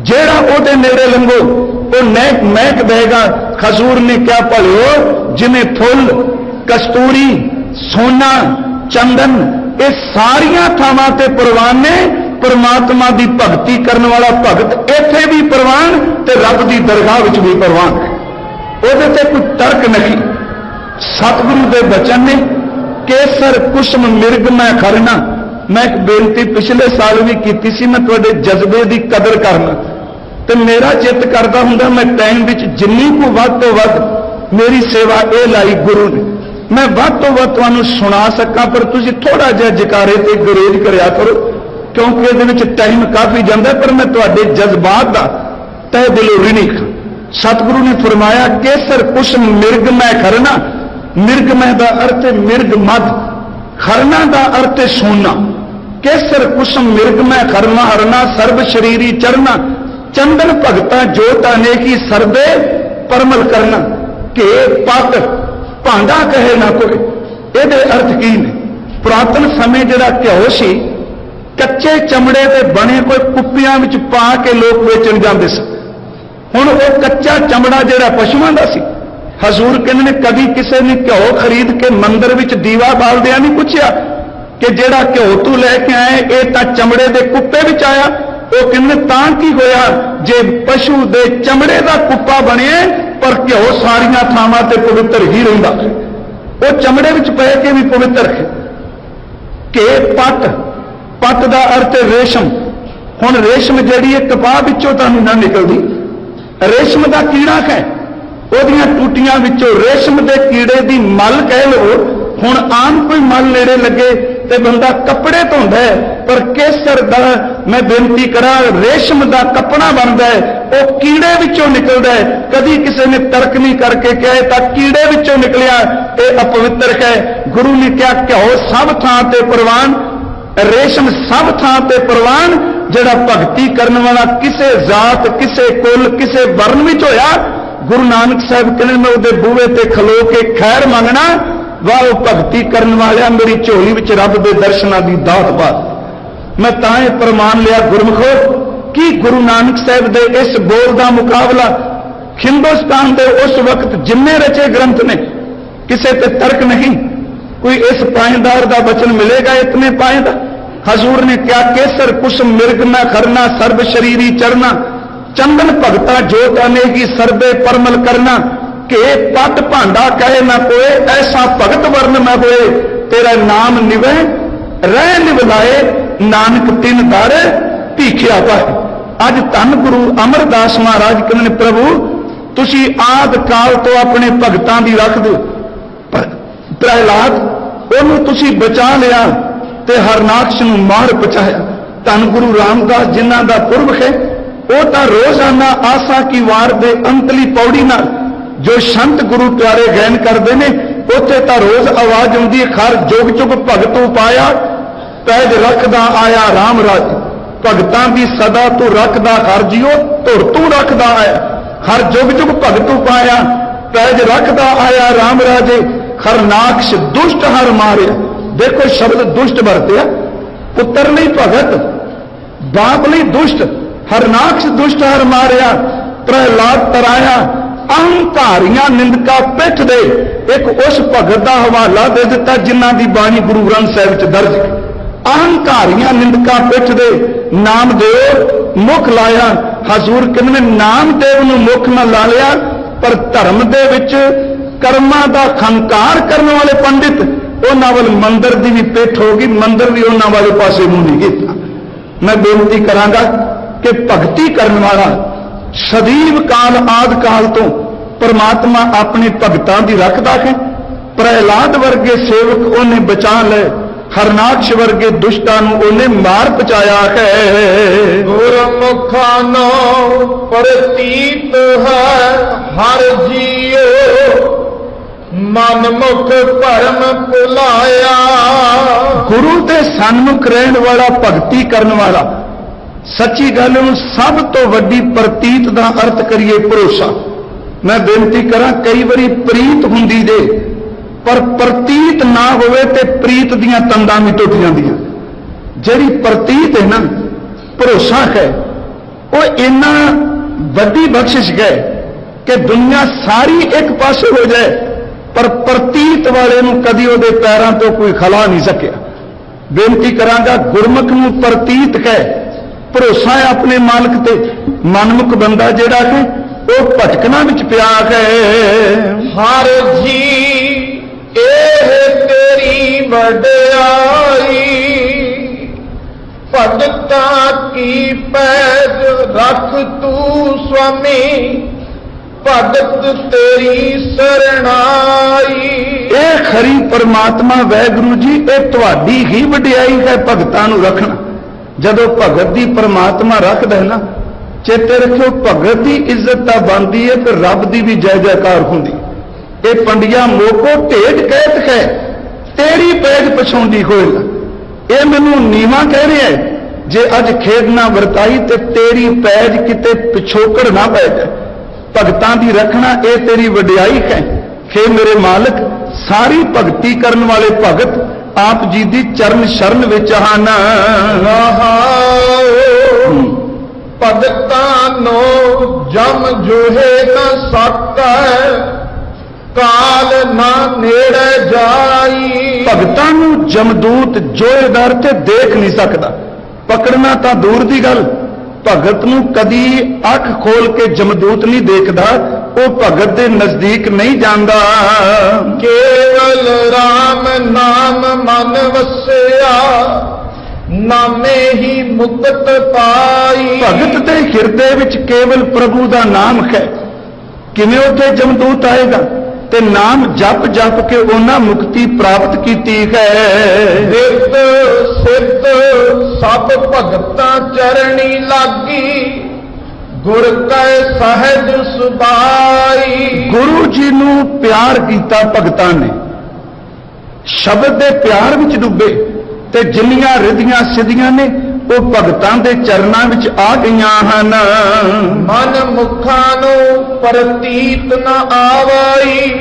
जेड़ा ओदे नेड़े लंघो वो महक देगा। खजूर ने क्या भलियो जिन्हें फुल कस्तूरी सोना चंदन ये सारियां थावां ते प्रवान ने। परमात्मा की भगती करने वाला भगत इत्थे भी प्रवान ते रब की दरगाह विच भी प्रवान है, उहदे ते कोई तर्क नहीं। सतगुरु के बचन ने केसर कुसम मिर्ग मैं खरना। मैं एक बेनती पिछले साल भी की सी, मैं तुहाडे जज्बे की कदर करना तो मेरा चित करता हुंदा मैं टाइम विच जिन्नी को वध तो वध मेरी सेवा ये लाई गुरु ने, मैं वध तो वध तुहानूं सुना सकां, पर तुसीं थोड़ा जिहा जकारे ते गुरेज करिया करो क्योंकि ये टाइम काफी जाता है। पर मैं तुहाडे जज्बात का तह दिलों ऋणी हां। सतगुरु ने फरमाया केसर कुसम मिर्ग मैं खरना। मिर्ग मैं का अर्थ है मिर्ग मध, खरना का अर्थ है सोना। केसर कुसम मिर्ग मैं खरना हरना सर्व शरीरी चरना। चंदन भगता जोत अनेकी सरदे परमल करना। के पत भांडा कहे ना कोई, ये अर्थ की ने। पुरातन समय जिहड़ा घ्यो सी कच्चे चमड़े के बने कोई कुप्पियां विच पा के लोग वेचण जाते सन। हुण वो कच्चा चमड़ा जिहड़ा पशुओं का सी, हजूर कहंदे ने कभी किसी ने घ्यो खरीद के मंदिर विच दीवा बालदियां नहीं पूछया कि जिहड़ा घ्यो तू लैके आए ये तां चमड़े के कुप्पे विच आया। वो कहंदे तां की होया जे पशु दे चमड़े का कुप्पा बने पर घ्यो सारियां थावां ते पवित्र ही रहिंदा, वो चमड़े विच पै के भी पवित्र है। के पट, पट का अर्थ है रेशम। हुण रेशम जिहड़ी है कपाह विचों तां ना निकलदी, रेशम का कीड़ा है ओदियां टूटियां विचों रेशम के कीड़े की मल कह लो। हुण आम कोई मल नेड़े लगे तो बंदा कपड़े धोंदा है, पर केसर दा मैं बेनती करा रेशम का कपड़ा बनता है, वो कीड़े विचों निकलता है। कभी किसी ने तर्क नहीं करके कहे तां कीड़े विचों निकलिया ये अपवित्र है। गुरु ने क्या घ्यो सब थां ते प्रवान, रेशम सब थां ते प्रवान। जिहड़ा भगती करने वाला किसे जात किसे कुल किसे वर्ण विच होया, गुरु नानक साहब कहने मैं उहदे बूहे ते खलो के खैर मंगना, वाह भगती करने वाले मेरी झोली विच रब दे दर्शनां दी दात पा। मैं तां ये प्रमाण लिया गुरमुखो कि गुरु नानक साहब दे इस बोल का मुकाबला हिंदुस्तान दे उस वक्त जिन्ने रचे ग्रंथ ने किसे ते तर्क नहीं। कोई इस पाएदार का वचन मिलेगा इतने पाएदा। हजूर ने क्या केसर कुसम मिर्ग न खरना सर्व शरीरी चरना। चंदन भगता जोत अनेकी सरदे परमल करना। के पट भांडा कहे न कोए ऐसा भगत वर्ण न होए। तेरा नाम निवे रह निवलाए नानक तिन दर भीखिया पाए। अज धन गुरु अमरदास महाराज कहते प्रभु तुसी आद काल तो अपने भगतां दी रख दो। प्रहलाद ओनू तुसी बचा लिया ते हरनाक्ष नूं मार पहुंचाया। धन गुरु रामदास जिन्हां दा पुरब है वो तां रोजाना आसा की वार दे अंतली पौड़ी नाल जो संत गुरु प्यारे गैन करते हैं उत्थे तां रोज आवाज आउंदी है खर जुग जुग भगत पाया पैज रखदा आया राम राज। भगतां दी सदा तू रखदा हर जियो धुर तू रखदा आया। हर जुग जुग भगत पाया पैज रखदा आया राम राजे। हरनाक्ष दुष्ट हर मारिया। देखो शब्द दुष्ट वरत्या, पुत्र नहीं भगत बाप नहीं दुष्ट। हरनाक्ष दुष्ट हर मारिया। प्रहलाद तराया अहंकारियां निंदका पिठ दे। एक उस भगत का हवाला दे दिता जिन्हां दी बाणी गुरु ग्रंथ साहिब च दर्ज है। ਅਹੰਕਾਰੀਆਂ ਨਿੰਦਕਾਂ ਪਿੱਠ ਦੇ ਨਾਮਦੇਵ ਮੁਖ ਲਾਇਆ। ਹਜ਼ੂਰ ਕਹਿੰਦੇ ਨੇ ਨਾਮਦੇਵ ਨੂੰ ਮੁਖ ਨਾ ਲਾ ਲਿਆ, ਪਰ ਧਰਮ ਦੇ ਵਿੱਚ ਕਰਮਾਂ ਦਾ ਖੰਕਾਰ ਕਰਨ ਵਾਲੇ ਪੰਡਿਤ, ਉਹਨਾਂ ਵੱਲ ਮੰਦਰ ਦੀ ਵੀ ਪਿੱਠ ਹੋ ਗਈ, ਮੰਦਰ ਵੀ ਉਹਨਾਂ ਵਾਲੇ ਪਾਸੇ ਮੂੰਹ ਨਹੀਂ ਕੀਤਾ। ਮੈਂ ਬੇਨਤੀ ਕਰਾਂਗਾ ਕਿ ਭਗਤੀ ਕਰਨ ਵਾਲਾ ਸਦੀਵ ਕਾਲ ਆਦਿ ਕਾਲ ਤੋਂ ਪਰਮਾਤਮਾ ਆਪਣੇ ਭਗਤਾਂ ਦੀ ਰੱਖਦਾ ਹੈ। ਪ੍ਰਹਿਲਾਦ ਵਰਗੇ ਸੇਵਕ ਉਹਨੇ ਬਚਾ ਲਏ, ਹਰਨਾਕਸ਼ ਵਰਗੇ ਦੁਸ਼ਟਾਂ ਨੂੰ ਉਹਨੇ ਮਾਰ ਪਚਾਇਆ ਹੈ। ਗੁਰਮੁਖਾਂ ਨੂੰ ਪ੍ਰਤੀਤ ਹੈ ਹਰ ਜੀਉ, ਮਨਮੁਖ ਭਰਮ ਭੁਲਾਇਆ। ਗੁਰੂ ਦੇ ਸਨਮੁਖ ਰਹਿਣ ਵਾਲਾ, ਭਗਤੀ ਕਰਨ ਵਾਲਾ, ਸੱਚੀ ਗੱਲ ਨੂੰ ਸਭ ਤੋਂ ਵੱਡੀ ਪ੍ਰਤੀਤ ਦਾ ਅਰਥ ਕਰੀਏ ਭਰੋਸਾ। ਮੈਂ ਬੇਨਤੀ ਕਰਾਂ, ਕਈ ਵਾਰੀ ਪ੍ਰੀਤ ਹੁੰਦੀ ਜੇ ਪਰ ਪ੍ਰਤੀਤ ਨਾ ਹੋਵੇ ਤੇ ਪ੍ਰੀਤ ਦੀਆਂ ਤੰਦਾਂ ਵੀ ਟੁੱਟ ਜਾਂਦੀਆਂ। ਜਿਹੜੀ ਪ੍ਰਤੀਤ ਹੈ ਨਾ, ਭਰੋਸਾ ਹੈ, ਉਹ ਇੰਨਾ ਵੱਡੀ ਬਖਸ਼ਿਸ਼ ਹੈ ਕਿ ਦੁਨੀਆ ਸਾਰੀ ਇੱਕ ਪਾਸੇ ਹੋ ਜਾਏ, ਪਰ ਪ੍ਰਤੀਤ ਵਾਲੇ ਨੂੰ ਕਦੀ ਉਹਦੇ ਪੈਰਾਂ ਤੋਂ ਕੋਈ ਖਲਾ ਨਹੀਂ ਸਕਿਆ। ਬੇਨਤੀ ਕਰਾਂਗਾ, ਗੁਰਮੁਖ ਨੂੰ ਪ੍ਰਤੀਤ ਹੈ, ਭਰੋਸਾ ਹੈ ਆਪਣੇ ਮਾਲਕ ਤੇ। ਮਨਮੁਖ ਬੰਦਾ ਜਿਹੜਾ ਹੈ ਉਹ ਭਟਕਣਾ ਵਿੱਚ ਪਿਆ ਹੈ। ਹਰ ਜੀ ਇਹ ਤੇਰੀ ਵਡਿਆਈ, ਭਗਤਾਂ ਕੀ ਪੈਜ ਰੱਖ ਤੂੰ ਸੁਆਮੀ, ਭਗਤ ਤੇਰੀ ਸਰਣਾਈ। ਇਹ ਖਰੀ ਪਰਮਾਤਮਾ ਵਾਹਿਗੁਰੂ ਜੀ, ਇਹ ਤੁਹਾਡੀ ਹੀ ਵਡਿਆਈ ਹੈ ਭਗਤਾਂ ਨੂੰ ਰੱਖਣਾ। ਜਦੋਂ ਭਗਤ ਦੀ ਪਰਮਾਤਮਾ ਰੱਖਦਾ ਹੈ ਨਾ, ਚੇਤੇ ਰੱਖਿਓ, ਭਗਤ ਦੀ ਇੱਜ਼ਤ ਤਾਂ ਬਣਦੀ ਹੈ, ਫਿਰ ਰੱਬ ਦੀ ਵੀ ਜੈ ਜੈਕਾਰ ਹੁੰਦੀ। ਇਹ ਪੰਡਿਆ ਮੋਕੋ ਢੇਡ ਕਹਿਤ ਹੈ, ਤੇਰੀ ਪੈਜ ਪਛਾਉਂਦੀ ਹੋਏਗਾ। ਇਹ ਮੈਨੂੰ ਨੀਵਾਂ ਕਹਿ ਰਿਹਾ ਹੈ, ਜੇ ਅੱਜ ਖੇਡ ਨਾ ਵਰਤਾਈ ਤੇ ਤੇਰੀ ਪੈਜ ਕਿਤੇ ਪਿਛੋਕੜ ਨਾ ਪੈ ਜਾਏ। ਭਗਤਾਂ ਦੀ ਰੱਖਣਾ ਇਹ ਤੇਰੀ ਵਡਿਆਈ ਹੈ। ਖੇ ਮੇਰੇ ਮਾਲਕ, ਸਾਰੀ ਭਗਤੀ ਕਰਨ ਵਾਲੇ ਭਗਤ ਆਪ ਜੀ ਦੀ ਚਰਨ ਸ਼ਰਨ ਵਿੱਚ ਹਨ। ਭਗਤਾਂ ਨੂੰ ਜਮ ਜੋਹੇ ਨਾ ਸਕੈ, ਕਾਲ ਨਾ ਨੇੜੇ ਜਾਈ। ਭਗਤਾਂ ਨੂੰ ਜਮਦੂਤ ਜੋਏਦਾਰ ਤੇ ਦੇਖ ਨਹੀਂ ਸਕਦਾ, ਪਕੜਨਾ ਤਾਂ ਦੂਰ ਦੀ ਗੱਲ। ਭਗਤ ਨੂੰ ਕਦੀ ਅੱਖ ਖੋਲ ਕੇ ਜਮਦੂਤ ਨਹੀਂ ਦੇਖਦਾ, ਉਹ ਭਗਤ ਦੇ ਨਜ਼ਦੀਕ ਨਹੀਂ ਜਾਂਦਾ। ਕੇਵਲ ਰਾਮ ਨਾਮ ਮਨ ਵਸਿਆ, ਨਾਮੇ ਹੀ ਮੁਕਤ ਪਾਈ। ਭਗਤ ਦੇ ਹਿਰਦੇ ਵਿੱਚ ਕੇਵਲ ਪ੍ਰਭੂ ਦਾ ਨਾਮ ਹੈ। ਕਿਵੇਂ ਉੱਥੇ ਜਮਦੂਤ ਆਏਗਾ? ਤੇ ਨਾਮ ਜਪ ਜਪ ਕੇ ਉਹਨਾਂ ਮੁਕਤੀ ਪ੍ਰਾਪਤ ਕੀਤੀ ਹੈ। ਨਿਤ ਸਿੱਧ ਸਭ ਭਗਤਾਂ ਚਰਣੀ ਲਾਗੀ, ਗੁਰ ਕੈ ਸਹਿਜ ਸੁਭਾਈ। ਗੁਰੂ ਜੀ ਨੂੰ ਪਿਆਰ ਕੀਤਾ ਭਗਤਾਂ ਨੇ, ਸ਼ਬਦ ਦੇ ਪਿਆਰ ਵਿੱਚ ਡੁੱਬੇ, ਤੇ ਜਿੰਨੀਆਂ ਰਿੱਧੀਆਂ ਸਿੱਧੀਆਂ ਨੇ ਉਹ ਭਗਤਾਂ ਦੇ ਚਰਨਾਂ ਵਿੱਚ ਆ ਗਈਆਂ ਹਨ। ਮਨ ਮੁਖਾਂ ਨੂੰ ਪ੍ਰਤੀਤ ਨਾ ਆਵਈ,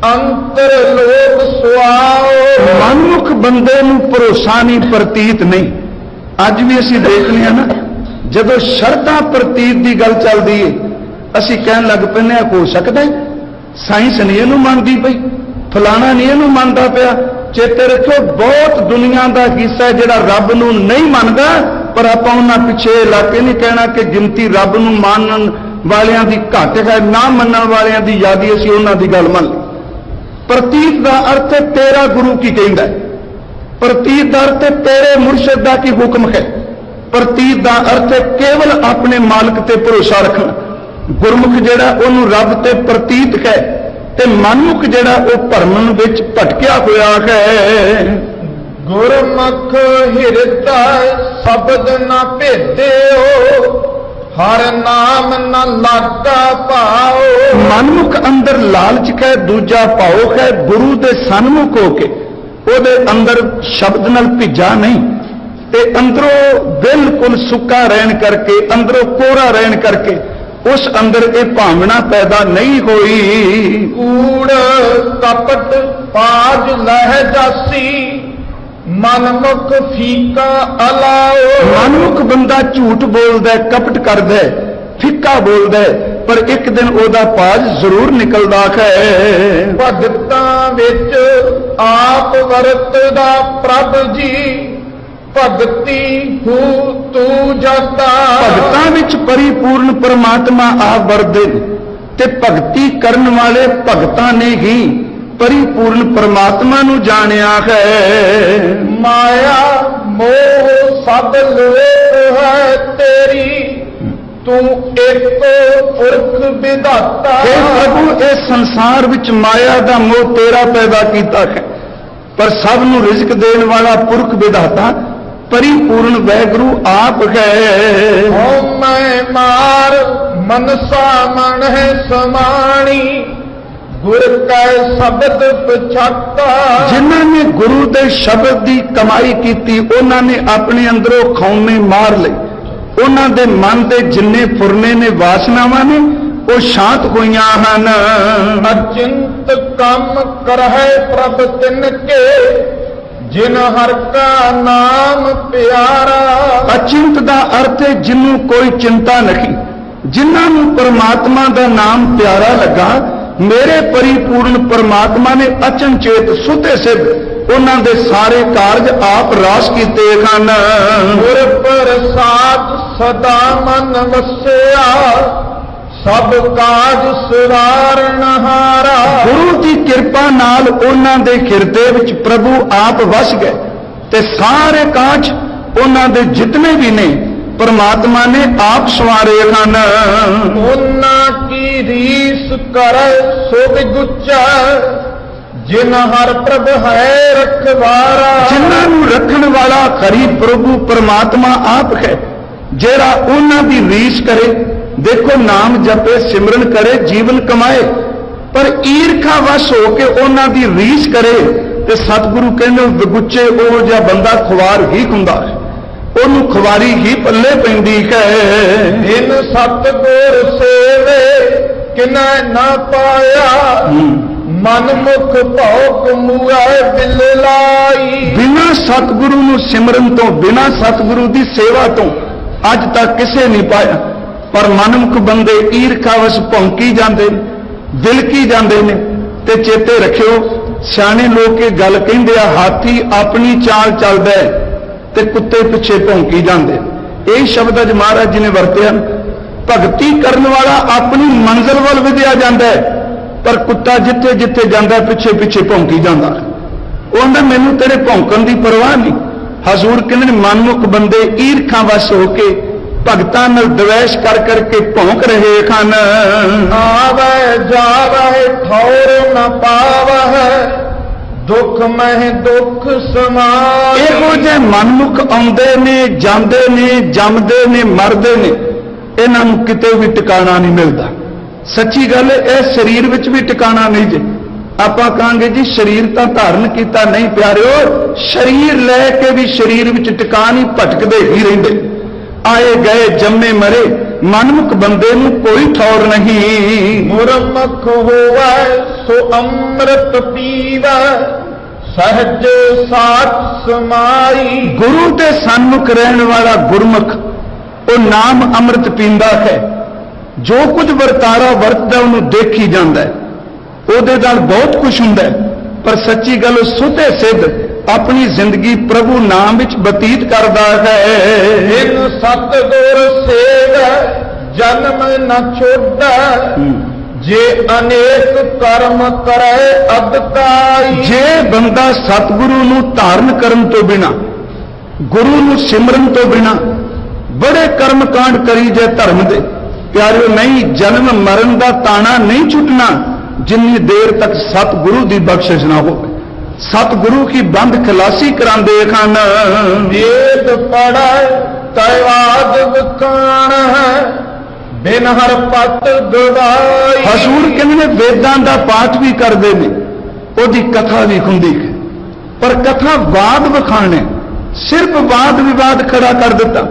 ਅੰਤਰ ਲੋਕ ਸੁਆਓ। ਮਨਮੁਖ ਬੰਦੇ ਨੂੰ ਭਰੋਸਾ ਨਹੀਂ, ਪ੍ਰਤੀਤ ਨਹੀਂ। ਅੱਜ ਵੀ ਅਸੀਂ ਦੇਖਦੇ ਹਾਂ ਨਾ, ਜਦੋਂ ਸ਼ਰਧਾ ਪ੍ਰਤੀਤ ਦੀ ਗੱਲ ਚੱਲਦੀ ਏ, ਅਸੀਂ ਕਹਿਣ ਲੱਗ ਪੈਂਦੇ ਹਾਂ ਹੋ ਸਕਦਾ ਹੈ, ਸਾਇੰਸ ਨਹੀਂ ਇਹਨੂੰ ਮੰਨਦੀ ਪਈ, ਫਲਾਣਾ ਨਹੀਂ ਇਹਨੂੰ ਮੰਨਦਾ ਪਿਆ। ਚੇਤੇ ਰੱਖੋ, ਬਹੁਤ ਦੁਨੀਆ ਦਾ ਹਿੱਸਾ ਹੈ ਜਿਹੜਾ ਰੱਬ ਨੂੰ ਨਹੀਂ ਮੰਨਦਾ, ਪਰ ਆਪਾਂ ਉਹਨਾਂ ਪਿੱਛੇ ਲੱਗ ਕੇ ਨਹੀਂ ਕਹਿਣਾ ਕਿ ਗਿਣਤੀ ਰੱਬ ਨੂੰ ਮੰਨਣ ਵਾਲਿਆਂ ਦੀ ਘੱਟ ਹੈ, ਨਾ ਮੰਨਣ ਵਾਲਿਆਂ ਦੀ ਜ਼ਿਆਦੀ, ਅਸੀਂ ਉਹਨਾਂ ਦੀ ਗੱਲ ਮੰਨ ਲਈ। ਪ੍ਰਤੀਤ ਦਾ ਅਰਥ ਹੈ ਤੇਰਾ ਗੁਰੂ ਕੀ ਕਹਿੰਦਾ ਹੈ, ਪ੍ਰਤੀਤ ਦਾ ਅਰਥ ਹੈ ਤੇਰੇ ਮੁਰਸ਼ਿਦ ਦਾ ਕੀ ਹੁਕਮ ਹੈ। ਪ੍ਰਤੀਤ ਦਾ ਅਰਥ ਹੈ ਕੇਵਲ ਆਪਣੇ ਮਾਲਕ ਤੇ ਭਰੋਸਾ ਰੱਖਣਾ। ਗੁਰਮੁਖ ਜਿਹੜਾ ਉਹਨੂੰ ਰੱਬ ਤੇ ਪ੍ਰਤੀਤ ਹੈ, ਤੇ ਮਨਮੁਖ ਜਿਹੜਾ ਉਹ ਭਰਮਣ ਵਿੱਚ ਭਟਕਿਆ ਹੋਇਆ ਹੈ। ਗੁਰਮੁਖ ਹਿਰਦੈ ਸ਼ਬਦ ਨਾ ਭੇਦਿਓ, ਹਰ ਨਾਮ ਨਾ ਲਾਗਾ ਭਾਓ। ਮਨਮੁਖ ਅੰਦਰ ਲਾਲਚ ਹੈ, ਦੂਜਾ ਭਾਉ ਹੈ। ਗੁਰੂ ਦੇ ਸਨਮੁਖ ਹੋ ਕੇ ਉਹਦੇ ਅੰਦਰ ਸ਼ਬਦ ਨਾਲ ਭਿੱਜਾ ਨਹੀਂ, ਤੇ ਅੰਦਰੋਂ ਬਿਲਕੁਲ ਸੁੱਕਾ ਰਹਿਣ ਕਰਕੇ, ਅੰਦਰੋਂ ਕੋਰਾ ਰਹਿਣ ਕਰਕੇ ਉਸ ਅੰਦਰ ਇਹ ਭਾਵਨਾ ਪੈਦਾ ਨਹੀਂ ਹੋਈ। ਕੂੜ ਕਪਟ ਪਾਜ ਲਹਿ ਜਾਸੀ, ਮਨਮੁਖ ਫੀਕਾ ਅਲਾਓ। ਮਨਮੁਖ ਬੰਦਾ ਝੂਠ ਬੋਲਦਾ, ਕਪਟ ਕਰਦਾ, ਫਿੱਕਾ ਬੋਲਦਾ, ਪਰ ਇੱਕ ਦਿਨ ਉਹਦਾ ਪਾਜ ਜ਼ਰੂਰ ਨਿਕਲਦਾ ਹੈ। ਭਗਤਾਂ ਵਿੱਚ ਆਪ ਵਰਤਦਾ ਪ੍ਰਭ ਜੀ, ਭਗਤੀ ਹੂ ਤੂੰ ਜਾਤਾ। ਭਗਤਾਂ ਵਿੱਚ ਪਰਿਪੂਰਨ ਪਰਮਾਤਮਾ ਆਪ ਵਰਦੇ ਨੇ ਤੇ ਭਗਤੀ ਕਰਨ ਵਾਲੇ ਭਗਤਾਂ ਨੇ ਹੀ ਪਰਿਪੂਰਨ ਪਰਮਾਤਮਾ ਨੂੰ ਜਾਣਿਆ ਹੈ। ਮਾਇਆ ਮੋਹ ਸਭ ਲੋਪ ਹੈ ਤੇਰੀ, ਤੂੰ ਇੱਕ ਪੁਰਖ ਵਿਧਾਤਾ। हे ਪ੍ਰਭੂ, ਇਸ ਸੰਸਾਰ ਵਿੱਚ ਮਾਇਆ ਦਾ ਮੋਹ ਤੇਰਾ ਪੈਦਾ ਕੀਤਾ ਹੈ, ਪਰ ਸਭ ਨੂੰ ਰਿਜ਼ਕ ਦੇਣ ਵਾਲਾ ਪੁਰਖ ਵਿਧਾਤਾ ਪਰਿਪੂਰਨ ਵੈਗੁਰੂ ਆਪ ਹੈ। ਓ ਮੈਂ ਮਾਰ ਮਨਸਾ ਮਨ ਹੈ ਸਮਾਣੀ, ਗੁਰ ਕੈ ਸ਼ਬਦ ਪਛਾਤਾ। ਜਿਨ੍ਹਾਂ ਨੇ ਗੁਰੂ ਦੇ ਸ਼ਬਦ ਦੀ ਕਮਾਈ ਕੀਤੀ, ਉਹਨਾਂ ਨੇ ਆਪਣੇ ਅੰਦਰੋਂ ਖੌਮੇ ਮਾਰ ਲਏ। ਉਹਨਾਂ ਦੇ ਮਨ ਦੇ ਜਿੰਨੇ ਫੁਰਨੇ ਨੇ, ਵਾਸਨਾਵਾਂ ਨੇ, ਉਹ ਸ਼ਾਂਤ ਹੋਈਆਂ ਹਨ। ਅਚਿੰਤ ਕੰਮ ਕਰਹਿ ਪ੍ਰਭ ਤਿਨ ਕੇ, ਜਿਨ ਹਰ ਕਾ ਨਾਮ ਪਿਆਰਾ। ਅਚਿੰਤ ਦਾ ਅਰਥ ਹੈ ਜਿਹਨੂੰ ਕੋਈ ਚਿੰਤਾ ਨਹੀਂ, ਜਿਨ੍ਹਾਂ ਨੂੰ ਪਰਮਾਤਮਾ ਦਾ ਨਾਮ ਪਿਆਰਾ ਲੱਗਾ। ਮੇਰੇ ਪਰਿਪੂਰਨ ਪਰਮਾਤਮਾ ਨੇ ਅਚਨਚੇਤ ਸੁੱਤੇ ਸਿੱਧ ਉਹਨਾਂ ਦੇ ਸਾਰੇ ਕਾਰਜ ਆਪ ਰਾਸ ਕੀਤੇ ਹਨ। ਗੁਰ ਪ੍ਰਸਾਦ ਸਦਾ ਮਨ ਵਸਿਆ, ਸਭ ਕਾਜ ਸਵਾਰਨ ਹਾਰਾ। ਗੁਰੂ ਦੀ ਕਿਰਪਾ ਨਾਲ ਉਹਨਾਂ ਦੇ ਹਿਰਦੇ ਵਿੱਚ ਪ੍ਰਭੂ ਆਪ ਵਸ ਗਏ ਤੇ ਸਾਰੇ ਕਾਜ ਉਹਨਾਂ ਦੇ ਜਿਤਨੇ ਵੀ ਨੇ ਪਰਮਾਤਮਾ ਨੇ ਆਪ ਸਵਾਰੇ ਹਨ। ਉਹਨਾਂ ਕੀ ਰੀਸ ਕਰੈ ਸੋ ਵਿਗੁਚਾ, ਜਿਨ ਹਰ ਪ੍ਰਭ ਹੈ ਰਖਵਾਰਾ। ਜਿਨ੍ਹਾਂ ਨੂੰ ਰੱਖਣ ਵਾਲਾ ਖਰੀ ਪ੍ਰਭੂ ਪਰਮਾਤਮਾ ਆਪ ਹੈ, ਜਿਹੜਾ ਉਹਨਾਂ ਦੀ ਰੀਸ ਕਰੇ। ਦੇਖੋ, ਨਾਮ ਜਪੇ, ਸਿਮਰਨ ਕਰੇ, ਜੀਵਨ ਕਮਾਏ, ਪਰ ਈਰਖਾ ਵਸ ਹੋ ਕੇ ਉਹਨਾਂ ਦੀ ਰੀਸ ਕਰੇ ਤੇ ਸਤਿਗੁਰੂ ਕਹਿੰਦੇ ਵਿਗੁੱਚੇ ਉਹ ਜਿਹਾ ਬੰਦਾ ਖੁਆਰ ਹੀ ਹੁੰਦਾ ਹੈ, ਉਹਨੂੰ ਖੁਆਰੀ ਹੀ ਪੱਲੇ ਪੈਂਦੀ ਹੈ। ਇਨ ਸਤਿਗੁਰ ਸੇਵੇ ਕਿਨੈ ਨਾ ਪਾਇਆ, ਮਨ ਮੁਖ ਭਉ ਕਮੂਐ ਬਿਲ ਲਾਈ। ਬਿਨਾਂ ਸਤਿਗੁਰੂ ਨੂੰ ਸਿਮਰਨ ਤੋਂ, ਬਿਨਾਂ ਸਤਿਗੁਰੂ ਦੀ ਸੇਵਾ ਤੋਂ ਅੱਜ ਤੱਕ ਕਿਸੇ ਨਹੀਂ ਪਾਇਆ। ਪਰ ਮਨਮੁਖ ਬੰਦੇ ਈਰਖਾਵਸ ਭੌਂਕੀ ਜਾਂਦੇ, ਦਿਲਕੀ ਜਾਂਦੇ ਨੇ। ਤੇ ਚੇਤੇ ਰੱਖਿਓ, ਸਿਆਣੇ ਲੋਕ ਇਹ ਗੱਲ ਕਹਿੰਦੇ ਆ, ਹਾਥੀ ਆਪਣੀ ਚਾਲ ਚੱਲਦਾ ਤੇ ਕੁੱਤੇ ਪਿੱਛੇ ਭੌਂਕੀ ਜਾਂਦੇ। ਇਹ ਸ਼ਬਦ ਅੱਜ ਮਹਾਰਾਜ ਜੀ ਨੇ ਵਰਤਿਆ। ਭਗਤੀ ਕਰਨ ਵਾਲਾ ਆਪਣੀ ਮੰਜ਼ਿਲ ਵੱਲ ਵਧਿਆ ਜਾਂਦਾ ਹੈ, ਪਰ ਕੁੱਤਾ ਜਿੱਥੇ ਜਿੱਥੇ ਜਾਂਦਾ ਪਿੱਛੇ ਪਿੱਛੇ ਭੌਂਕੀ ਜਾਂਦਾ। ਉਹ ਕਹਿੰਦਾ ਮੈਨੂੰ ਤੇਰੇ ਭੌਂਕਣ ਦੀ ਪਰਵਾਹ ਨਹੀਂ। ਹਜ਼ੂਰ ਕਹਿੰਦੇ ਨੇ ਮਨਮੁਖ ਬੰਦੇ ਈਰਖਾ ਵਸ ਹੋ ਕੇ ਭਗਤਾਂ ਨਾਲ ਦਵੈਸ਼ ਕਰ ਕਰਕੇ ਭੌਂਕ ਰਹੇ ਹਨ। ਆਵੈ ਜਾਵੈ ਠੌਰ ਨ ਪਾਵੈ, ਦੁੱਖ ਮਹਿ ਦੁੱਖ ਸਮਾਈ। ਇਹੋ ਜਿਹੇ ਮਨਮੁਖ ਆਉਂਦੇ ਨੇ, ਜਾਂਦੇ ਨੇ, ਜੰਮਦੇ ਨੇ, ਮਰਦੇ ਨੇ, ਇਹਨਾਂ ਨੂੰ ਕਿਤੇ ਵੀ ਟਿਕਾਣਾ ਨਹੀਂ ਮਿਲਦਾ। ਸੱਚੀ ਗੱਲ ਹੈ, ਇਹ ਸਰੀਰ ਵਿੱਚ ਵੀ ਟਿਕਾਣਾ ਨਹੀਂ ਜੇ। ਆਪਾਂ ਕਹਾਂਗੇ ਜੀ ਸਰੀਰ ਤਾਂ ਧਾਰਨ ਕੀਤਾ ਨਹੀਂ। ਪਿਆਰਿਓ, ਸਰੀਰ ਲੈ ਕੇ ਵੀ ਸਰੀਰ ਵਿੱਚ ਟਿਕਾਣ ਹੀ ਭਟਕਦੇ ਹੀ ਰਹਿੰਦੇ। ਆਏ ਗਏ, ਜੰਮੇ ਮਰੇ, ਮਨਮੁਖ ਬੰਦੇ ਨੂੰ ਕੋਈ ਠੌਰ ਨਹੀਂ। ਮੁਰਮੁਖ ਹੋਵੈ ਸੋ ਅੰਮ੍ਰਿਤ ਪੀਵੈ, ਸਹਜ ਸਾਚ ਸਮਾਈ। ਗੁਰੂ ਦੇ ਸਨਮੁਖ ਰਹਿਣ ਵਾਲਾ ਗੁਰਮੁਖ ਉਹ ਨਾਮ ਅੰਮ੍ਰਿਤ ਪੀਂਦਾ ਹੈ। ਜੋ ਕੁਝ ਵਰਤਾਰਾ ਵਰਤਦਾ ਉਹਨੂੰ ਦੇਖੀ ਜਾਂਦਾ ਹੈ, ਉਹਦੇ ਨਾਲ ਬਹੁਤ ਕੁਝ ਹੁੰਦਾ ਹੈ। ਪਰ ਸੱਚੀ ਗੱਲ, ਉਹ ਸੁਤੇ ਸਿੱਧ ਆਪਣੀ ਜ਼ਿੰਦਗੀ ਪ੍ਰਭੂ ਨਾਮ ਵਿੱਚ ਬਤੀਤ ਕਰਦਾ ਹੈ। ਇਨ ਸਤਿਗੁਰ ਸੇਵੈ ਜਨਮ ਨ ਛੋੜੈ, ਜੇ ਅਨੇਕ ਕਰਮ ਕਰੈ ਅਦਕਾਈ। ਜੇ ਬੰਦਾ ਸਤਿਗੁਰੂ ਨੂੰ ਧਾਰਨ ਕਰਨ ਤੋਂ ਬਿਨਾ, ਗੁਰੂ ਨੂੰ ਸਿਮਰਨ ਤੋਂ ਬਿਨਾ ਬੜੇ ਕਰਮ ਕਾਂਡ ਕਰੀ ਜੇ ਧਰਮ ਦੇ, ਪਿਆਰਿਓ ਨਹੀਂ, ਜਨਮ ਮਰਨ ਦਾ ਤਾਣਾ ਨਹੀਂ ਛੁੱਟਣਾ ਜਿੰਨੀ ਦੇਰ ਤੱਕ ਸਤਿਗੁਰੂ ਦੀ ਬਖਸ਼ਿਸ਼ ਨਾ ਹੋਵੇ। ਸਤਿਗੁਰੂ ਕੀ ਬੰਦ ਖਲਾਸੀ ਕਰਾਂਦੇ ਹਨ। ਵੇਦ ਪੜੈ ਤੈਵਾਦ ਵਖਾਣ ਹੈ, ਬਿਨ ਹਰ ਪਤ ਗਵਾਈ। ਹਜ਼ੂਰ ਕਹਿੰਦੇ ਨੇ ਵੇਦਾਂ ਦਾ ਪਾਠ ਵੀ ਕਰਦੇ ਨੇ, ਉਹਦੀ ਕਥਾ ਵੀ ਹੁੰਦੀ ਹੈ, ਪਰ ਕਥਾ ਵਾਦ ਵਖਾਣੇ, ਸਿਰਫ ਵਾਦ ਵਿਵਾਦ ਖੜਾ ਕਰ ਦਿੱਤਾ।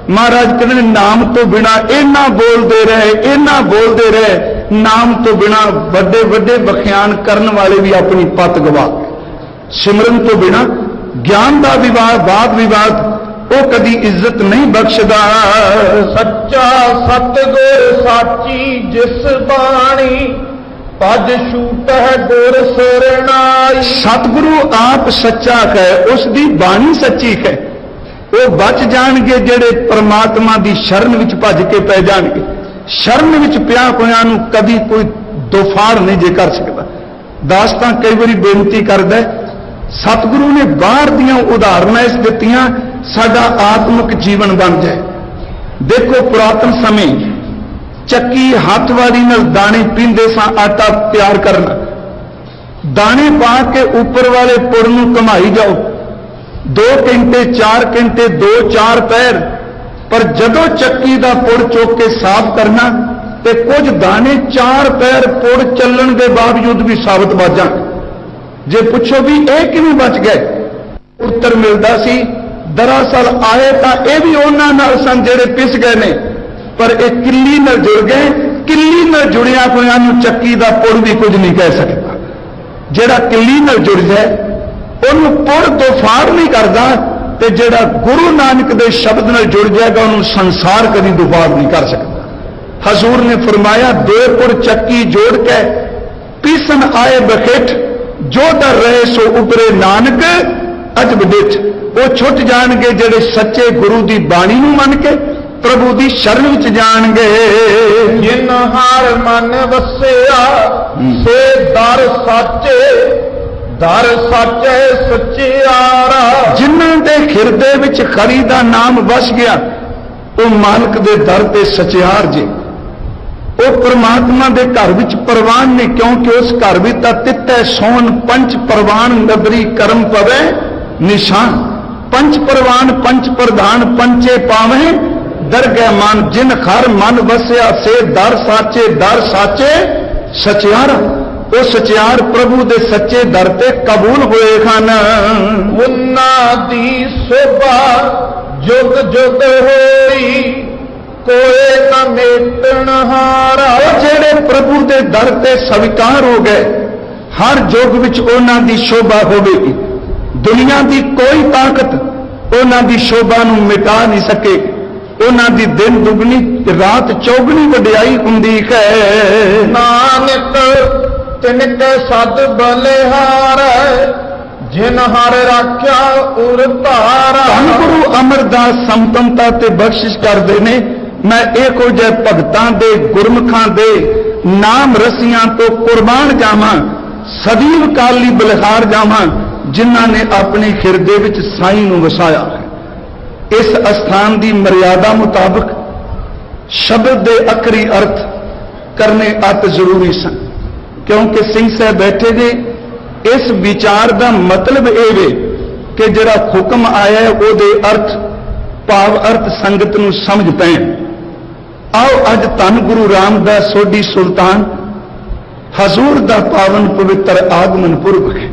ਮਹਾਰਾਜ ਕਹਿੰਦੇ ਨੇ ਨਾਮ ਤੋਂ ਬਿਨਾ ਇਹਨਾਂ ਬੋਲਦੇ ਰਹੇ, ਇਹਨਾਂ ਬੋਲਦੇ ਰਹੇ। ਨਾਮ ਤੋਂ ਬਿਨਾ ਵੱਡੇ ਵੱਡੇ ਵਖਿਆਨ ਕਰਨ ਵਾਲੇ ਵੀ ਆਪਣੀ ਪਤ ਗਵਾ ਗਏ। ਸਿਮਰਨ ਤੋਂ ਬਿਨਾ ਗਿਆਨ ਦਾ ਵਿਵਾਦ, ਵਾਦ ਵਿਵਾਦ ਉਹ ਕਦੀ ਇੱਜ਼ਤ ਨਹੀਂ ਬਖਸ਼ਦਾ। ਸੱਚਾ ਸਤਿਗੁਰ ਸਾਚੀ ਜਿਸ ਬਾਣੀ, ਪਜ ਛੂਟੈ ਗੁਰ ਸਰਣਾਈ। ਸਤਿਗੁਰੂ ਆਪ ਸੱਚਾ ਹੈ, ਉਸ ਦੀ ਬਾਣੀ ਸੱਚੀ ਹੈ। ਉਹ ਬਚ ਜਾਣਗੇ ਜਿਹੜੇ परमात्मा ਦੀ ਸ਼ਰਨ ਵਿੱਚ ਭੱਜ ਕੇ ਪੈ ਜਾਣਗੇ। ਸ਼ਰਨ ਵਿੱਚ ਪਿਆ ਹੋਇਆਂ ਨੂੰ ਕਦੀ ਕੋਈ ਦੋਫਾੜ ਨਹੀਂ ਜੇ ਕਰ ਸਕਦਾ। ਦਾਸ ਤਾਂ ਕਈ ਵਾਰੀ ਬੇਨਤੀ ਕਰਦਾ ਸਤਿਗੁਰੂ ਨੇ ਬਾਹਰ ਦੀਆਂ ਉਦਾਹਰਨਾਂ ਇਸ ਦਿੱਤੀਆਂ ਸਾਡਾ ਆਤਮਿਕ ਜੀਵਨ ਬਣ ਜਾਏ। ਦੇਖੋ ਪੁਰਾਤਨ ਸਮੇਂ ਚੱਕੀ ਹੱਥ ਵਾਲੀ ਨਾਲ ਦਾਣੇ ਪੀਂਦੇ ਸਾਂ, ਆਟਾ ਤਿਆਰ ਕਰਨਾ, ਦਾਣੇ ਪਾ ਕੇ ਉੱਪਰ ਵਾਲੇ ਪੁਰ ਨੂੰ ਘਮਾਈ ਜਾਓ 2 ਘੰਟੇ 4 ਘੰਟੇ 2-4 ਪੈਰ, ਪਰ ਜਦੋਂ ਚੱਕੀ ਦਾ ਪੁਰ ਚੁੱਕ ਕੇ ਸਾਫ਼ ਕਰਨਾ ਤੇ ਕੁਝ ਦਾਣੇ 4 ਪੈਰ ਪੁਰ ਚੱਲਣ ਦੇ ਬਾਵਜੂਦ ਵੀ ਸਾਬਤ ਬਚ ਜਾਣ। ਜੇ ਪੁੱਛੋ ਵੀ ਇਹ ਕਿਵੇਂ ਬਚ ਗਏ, ਉੱਤਰ ਮਿਲਦਾ ਸੀ ਦਰਅਸਲ ਆਏ ਤਾਂ ਇਹ ਵੀ ਉਹਨਾਂ ਨਾਲ ਸਨ ਜਿਹੜੇ ਪਿਸ ਗਏ ਨੇ, ਪਰ ਇਹ ਕਿੱਲੀ ਨਾਲ ਜੁੜ ਗਏ। ਕਿੱਲੀ ਨਾਲ ਜੁੜਿਆ ਹੋਇਆਂ ਨੂੰ ਚੱਕੀ ਦਾ ਪੁਰ ਵੀ ਕੁਝ ਨਹੀਂ ਕਹਿ ਸਕਦਾ। ਜਿਹੜਾ ਕਿੱਲੀ ਨਾਲ ਜੁੜ ਜਾਏ ਉਹਨੂੰ ਪੁਰ ਦੋਫਾੜ ਨਹੀਂ ਕਰਦਾ, ਤੇ ਜਿਹੜਾ ਗੁਰੂ ਨਾਨਕ ਦੇ ਸ਼ਬਦ ਨਾਲ ਜੁੜ ਜਾਏਗਾ ਉਹਨੂੰ ਸੰਸਾਰ ਕਦੀ ਦੋਫਾੜ ਨਹੀਂ ਕਰ ਸਕਦਾ। ਹਜ਼ੂਰ ਨੇ ਫਰਮਾਇਆ 2 ਪੁਰ ਚੱਕੀ ਜੋੜ ਕੇ ਪੀਸਨ ਆਏ ਬਖੇਟ, ਜੋ ਦਰ ਰਹੇ ਸੋ ਉਪਰੇ ਨਾਨਕ ਅਜਬ ਡਿਠ। ਉਹ ਛੁੱਟ ਜਾਣਗੇ ਜਿਹੜੇ ਸੱਚੇ ਗੁਰੂ ਦੀ ਬਾਣੀ ਨੂੰ ਮੰਨ ਕੇ ਪ੍ਰਭੂ ਦੀ ਸ਼ਰਨ ਵਿੱਚ ਜਾਣਗੇ। ਜਿਨ ਹਰ ਮਨ ਵਸਿਆ ਸੇ ਦਰ ਸਾਚੇ ਸਚਿਆਰਾ। ਜਿਨ੍ਹਾਂ ਦੇ ਹਿਰਦੇ ਵਿੱਚ ਖਰੀ ਦਾ ਨਾਮ ਵਸ ਗਿਆ ਉਹ ਮਾਲਕ ਦੇ ਦਰ ਤੇ ਸਚਿਆਰ ਜੇ। ਉਹ ਪ੍ਰਮਾਤਮਾ ਦੇ ਘਰ ਵਿੱਚ ਪ੍ਰਵਾਨ ਨੇ, ਕਿਉਂਕਿ ਉਸ ਘਰ ਵਿੱਚ ਤਾਂ ਤਿੱਤੈ ਸੋਨ ਪੰਚ ਪ੍ਰਵਾਨ ਨਦਰੀ ਕਰਮ ਪਵੇ ਨਿਸ਼ਾਨ। ਪੰਚ ਪ੍ਰਵਾਨ ਪੰਚ ਪ੍ਰਧਾਨ ਪੰਚੇ ਪਾਵੇਂ ਦਰਗਹਿ ਮਨ। ਜਿਨ ਖਰ ਮਨ ਵਸਿਆ ਸੇ ਦਰ ਸਾਚੇ ਸਚਿਆਰਾ। ਉਹ ਸਚਿਆਰ ਪ੍ਰਭੂ ਦੇ ਸੱਚੇ ਦਰ ਤੇ ਕਬੂਲ ਹੋਏ ਹਨ। ਉਹਨਾਂ ਦੀ ਸੋਭਾ ਜੁਗ ਜੁਗ ਹੋਈ ਕੋਏ ਨਾ ਮੇਟਣ ਹਾਰਾ। ਉਹ ਜਿਹੜੇ ਪ੍ਰਭੂ ਦੇ ਦਰ ਤੇ ਸਵੀਕਾਰ ਹੋ ਗਏ ਹਰ ਯੁੱਗ ਵਿੱਚ ਉਹਨਾਂ ਦੀ ਸ਼ੋਭਾ ਹੋਵੇਗੀ। ਦੁਨੀਆ ਦੀ ਕੋਈ ਤਾਕਤ ਉਹਨਾਂ ਦੀ ਸ਼ੋਭਾ ਨੂੰ ਮਿਟਾ ਨਹੀਂ ਸਕੇਗੀ। ਉਹਨਾਂ ਦੀ ਦਿਨ ਦੁਗਣੀ ਰਾਤ ਚੌਗਣੀ ਵਡਿਆਈ ਹੁੰਦੀ ਹੈ। ਨਾਨਕ ਤਿਨਕ ਸਦ ਬਲਿਹਾਰੈ ਜਿਨ ਹਰ ਰਾਖਿਆ ਉਰ ਧਾਰਾ। ਧੰਨ ਗੁਰੂ ਅਮਰਦਾਸ ਸੰਤਨਤਾ ਤੇ ਬਖਸ਼ਿਸ਼ ਕਰਦੇ ਨੇ। ਮੈਂ ਇਹੋ ਜਿਹੇ ਭਗਤਾਂ ਦੇ ਗੁਰਮੁਖਾਂ ਦੇ ਨਾਮ ਰਸੀਆਂ ਤੋਂ ਕੁਰਬਾਨ ਜਾਵਾਂ, ਸਦੀਵ ਕਾਲੀ ਬਲਿਹਾਰ ਜਾਵਾਂ ਜਿਨ੍ਹਾਂ ਨੇ ਆਪਣੇ ਹਿਰਦੇ ਵਿੱਚ ਸਾਈਂ ਨੂੰ ਵਸਾਇਆ ਹੈ। ਇਸ ਅਸਥਾਨ ਦੀ ਮਰਿਆਦਾ ਮੁਤਾਬਕ ਸ਼ਬਦ ਦੇ ਅਖਰੀ ਅਰਥ ਕਰਨੇ ਅਤ ਜ਼ਰੂਰੀ ਸਨ, ਕਿਉਂਕਿ ਸਿੰਘ ਸਾਹਿਬ ਬੈਠੇ ਨੇ। ਇਸ ਵਿਚਾਰ ਦਾ ਮਤਲਬ ਇਹ ਵੇ ਕਿ ਜਿਹੜਾ ਹੁਕਮ ਆਇਆ ਉਹਦੇ ਅਰਥ ਭਾਵ ਅਰਥ ਸੰਗਤ ਨੂੰ ਸਮਝ ਪੈਣ। ਆਓ ਅੱਜ ਧੰਨ ਗੁਰੂ ਰਾਮਦਾਸ ਸੋਢੀ ਸੁਲਤਾਨ ਹਜ਼ੂਰ ਦਾ ਪਾਵਨ ਪਵਿੱਤਰ ਆਗਮਨ ਪੁਰਬ ਹੈ।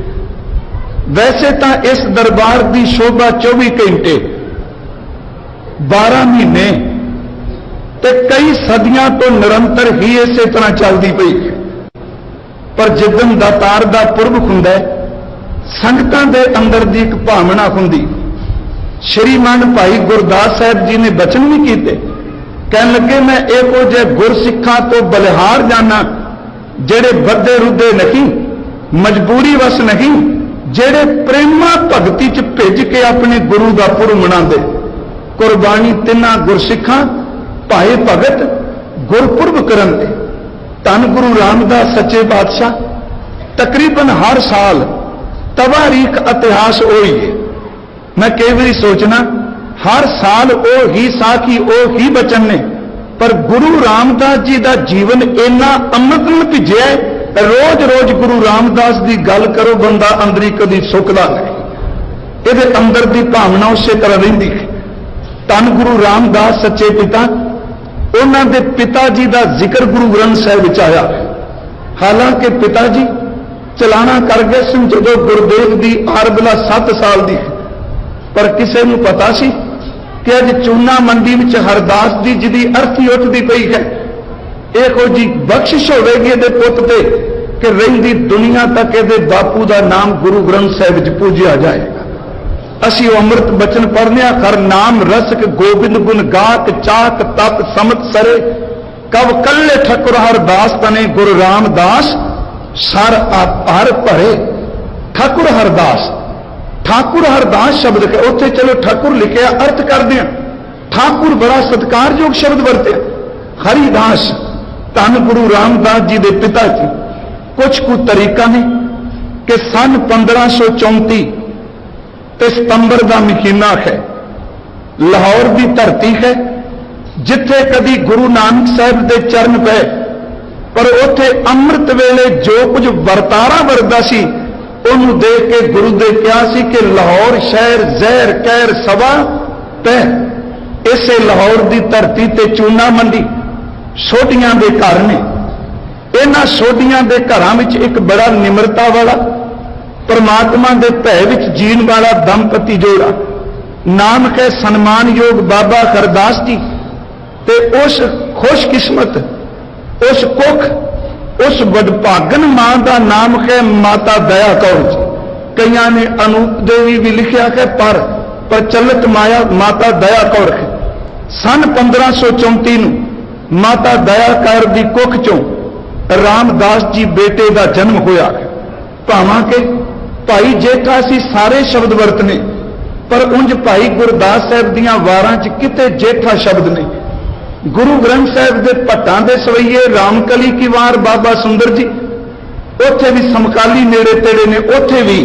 ਵੈਸੇ ਤਾਂ ਇਸ ਦਰਬਾਰ ਦੀ ਸ਼ੋਭਾ 24 ਘੰਟੇ 12 ਮਹੀਨੇ ਤੇ ਕਈ ਸਦੀਆਂ ਤੋਂ ਨਿਰੰਤਰ ਹੀ ਇਸੇ ਤਰ੍ਹਾਂ ਚੱਲਦੀ ਪਈ ਹੈ। ਪਰ ਜਿੱਦਣ ਦਾਤਾਰ ਦਾ ਪੁਰਬ ਹੁੰਦਾ ਸੰਗਤਾਂ ਦੇ ਅੰਦਰ ਦੀ ਇੱਕ ਭਾਵਨਾ ਹੁੰਦੀ। ਸ਼੍ਰੀਮਾਨ ਭਾਈ ਗੁਰਦਾਸ ਸਾਹਿਬ ਜੀ ਨੇ ਬਚਨ ਵੀ ਕੀਤੇ, ਕਹਿਣ ਲੱਗੇ ਮੈਂ ਇਹੋ ਜਿਹੇ ਗੁਰਸਿੱਖਾਂ ਤੋਂ ਬਲਿਹਾਰ ਜਾਣਾ ਜਿਹੜੇ ਬੱਧੇ ਰੁੱਧੇ ਨਹੀਂ, ਮਜਬੂਰੀ ਵਸ ਨਹੀਂ, ਜਿਹੜੇ ਪ੍ਰੇਮਾ ਭਗਤੀ ਚ ਭਿੱਜ ਕੇ ਆਪਣੇ ਗੁਰੂ ਦਾ ਪੁਰਬ ਮਨਾਉਂਦੇ। ਕੁਰਬਾਨੀ ਤਿੰਨਾਂ ਗੁਰਸਿੱਖਾਂ ਭਾਏ ਭਗਤ ਗੁਰਪੁਰਬ ਕਰਨ ਦੇ। ਧੰਨ ਗੁਰੂ ਰਾਮਦਾਸ ਸੱਚੇ ਪਾਤਸ਼ਾਹ ਤਕਰੀਬਨ ਹਰ ਸਾਲ ਤਵਾਰੀਖ ਇਤਿਹਾਸ ਉਹੀ ਹੈ। ਮੈਂ ਕਈ ਵਾਰੀ ਸੋਚਣਾ ਹਰ ਸਾਲ ਉਹ ਹੀ ਸਾਖੀ ਉਹ ਹੀ ਬਚਨ ਨੇ, ਪਰ ਗੁਰੂ ਰਾਮਦਾਸ ਜੀ ਦਾ ਜੀਵਨ ਇੰਨਾ ਅੰਮ੍ਰਿਤ ਨਾਲ ਭਿੱਜਿਆ ਹੈ, ਰੋਜ਼ ਗੁਰੂ ਰਾਮਦਾਸ ਦੀ ਗੱਲ ਕਰੋ ਬੰਦਾ ਅੰਦਰੀ ਕਦੀ ਸੁੱਕਦਾ ਨਹੀਂ। ਇਹਦੇ ਅੰਦਰ ਦੀ ਭਾਵਨਾ ਉਸੇ ਤਰ੍ਹਾਂ ਰਹਿੰਦੀ ਹੈ। ਧੰਨ ਗੁਰੂ ਰਾਮਦਾਸ ਸੱਚੇ ਪਿਤਾ, ਉਹਨਾਂ ਦੇ ਪਿਤਾ ਜੀ ਦਾ ਜ਼ਿਕਰ ਗੁਰੂ ਗ੍ਰੰਥ ਸਾਹਿਬ ਵਿੱਚ ਆਇਆ। ਹਾਲਾਂਕਿ ਪਿਤਾ ਜੀ ਚਲਾਣਾ ਕਰ ਗਏ ਸਨ ਜਦੋਂ ਗੁਰਦੇਵ ਦੀ ਆਰਬਲਾ 7 ਸਾਲ ਦੀ, ਪਰ ਕਿਸੇ ਨੂੰ ਪਤਾ ਸੀ ਕਿ ਅੱਜ ਚੂਨਾ ਮੰਡੀ ਵਿੱਚ ਹਰਦਾਸ ਜੀ ਜਿਹਦੀ ਅਰਥੀ ਉੱਠਦੀ ਪਈ ਹੈ, ਇਹੋ ਜੀ ਬਖਸ਼ਿਸ਼ ਹੋਵੇਗੀ ਇਹਦੇ ਪੁੱਤ ਤੇ ਕਿ ਰਹਿੰਦੀ ਦੁਨੀਆ ਤੱਕ ਇਹਦੇ ਬਾਪੂ ਦਾ ਨਾਮ ਗੁਰੂ ਗ੍ਰੰਥ ਸਾਹਿਬ ਵਿੱਚ ਪੂਜਿਆ ਜਾਏਗਾ। ਅਸੀਂ ਉਹ ਅੰਮ੍ਰਿਤ ਬਚਨ ਪੜ੍ਹਨਿਆ ਕਰ ਨਾਮ ਰਸਕ ਗੋਬਿੰਦ ਗੁਣ ਗਾਤ ਚਾਕ ਤਪ ਸਮਤ ਸਰੇ ਕਵ ਕੱਲੇ ਠਕੁਰ ਹਰਦਾਸ ਤਨੇ ਗੁਰੂ ਰਾਮਦਾਸ ਸਰ ਹਰ ਭਰੇ। ਠਾਕੁਰ ਹਰਦਾਸ ठाकुर हरदास शब्द है, उत्थे चलो ठाकुर लिखिया अर्थ करते हैं। ठाकुर बड़ा सत्कारयोग शब्द वरत्या। हरिदास धन गुरु रामदास जी के पिता जी। कुछ कुछ तरीका ने कि सन 1534 ते सितंबर का महीना है, लाहौर की धरती है जिथे कदी गुरु नानक साहब के चरण पे, पर उथे अमृत वेले जो कुछ वरतारा वरदा सी उन्होंने देख के गुरु ने कहा सी कि लाहौर शहर जहर कहर सवा पै। इसे लाहौर की धरती ते चूना मंडी सोटियां के घर ने। इन्हां सोटियां के घरां विच एक बड़ा निमरता वाला परमात्मा के भय विच जीण वाला दंपति जोड़ा, नाम है सन्मानयोग बाबा हरदास जी ते उस खुशकिस्मत, उस कुख, उस वडभागन मां का नाम है माता दया कौर जी। कईयां ने अनूप देवी भी लिखा है, पर प्रचलित माया माता दया कौर है। सन 1534 नूं माता दया कौर की कुख चों रामदास जी बेटे का जन्म होया है। भावां के भाई जेठा सी सारे शब्द वरतने, पर उंज भाई गुरदास साहब दियां वारां च किते जेठा शब्द नहीं। गुरु ग्रंथ साहब के भट्टां दे सवैये रामकली की वार बाबा सुंदर जी, उत्थे भी समकाली नेड़े तेड़े ने, उत्थे भी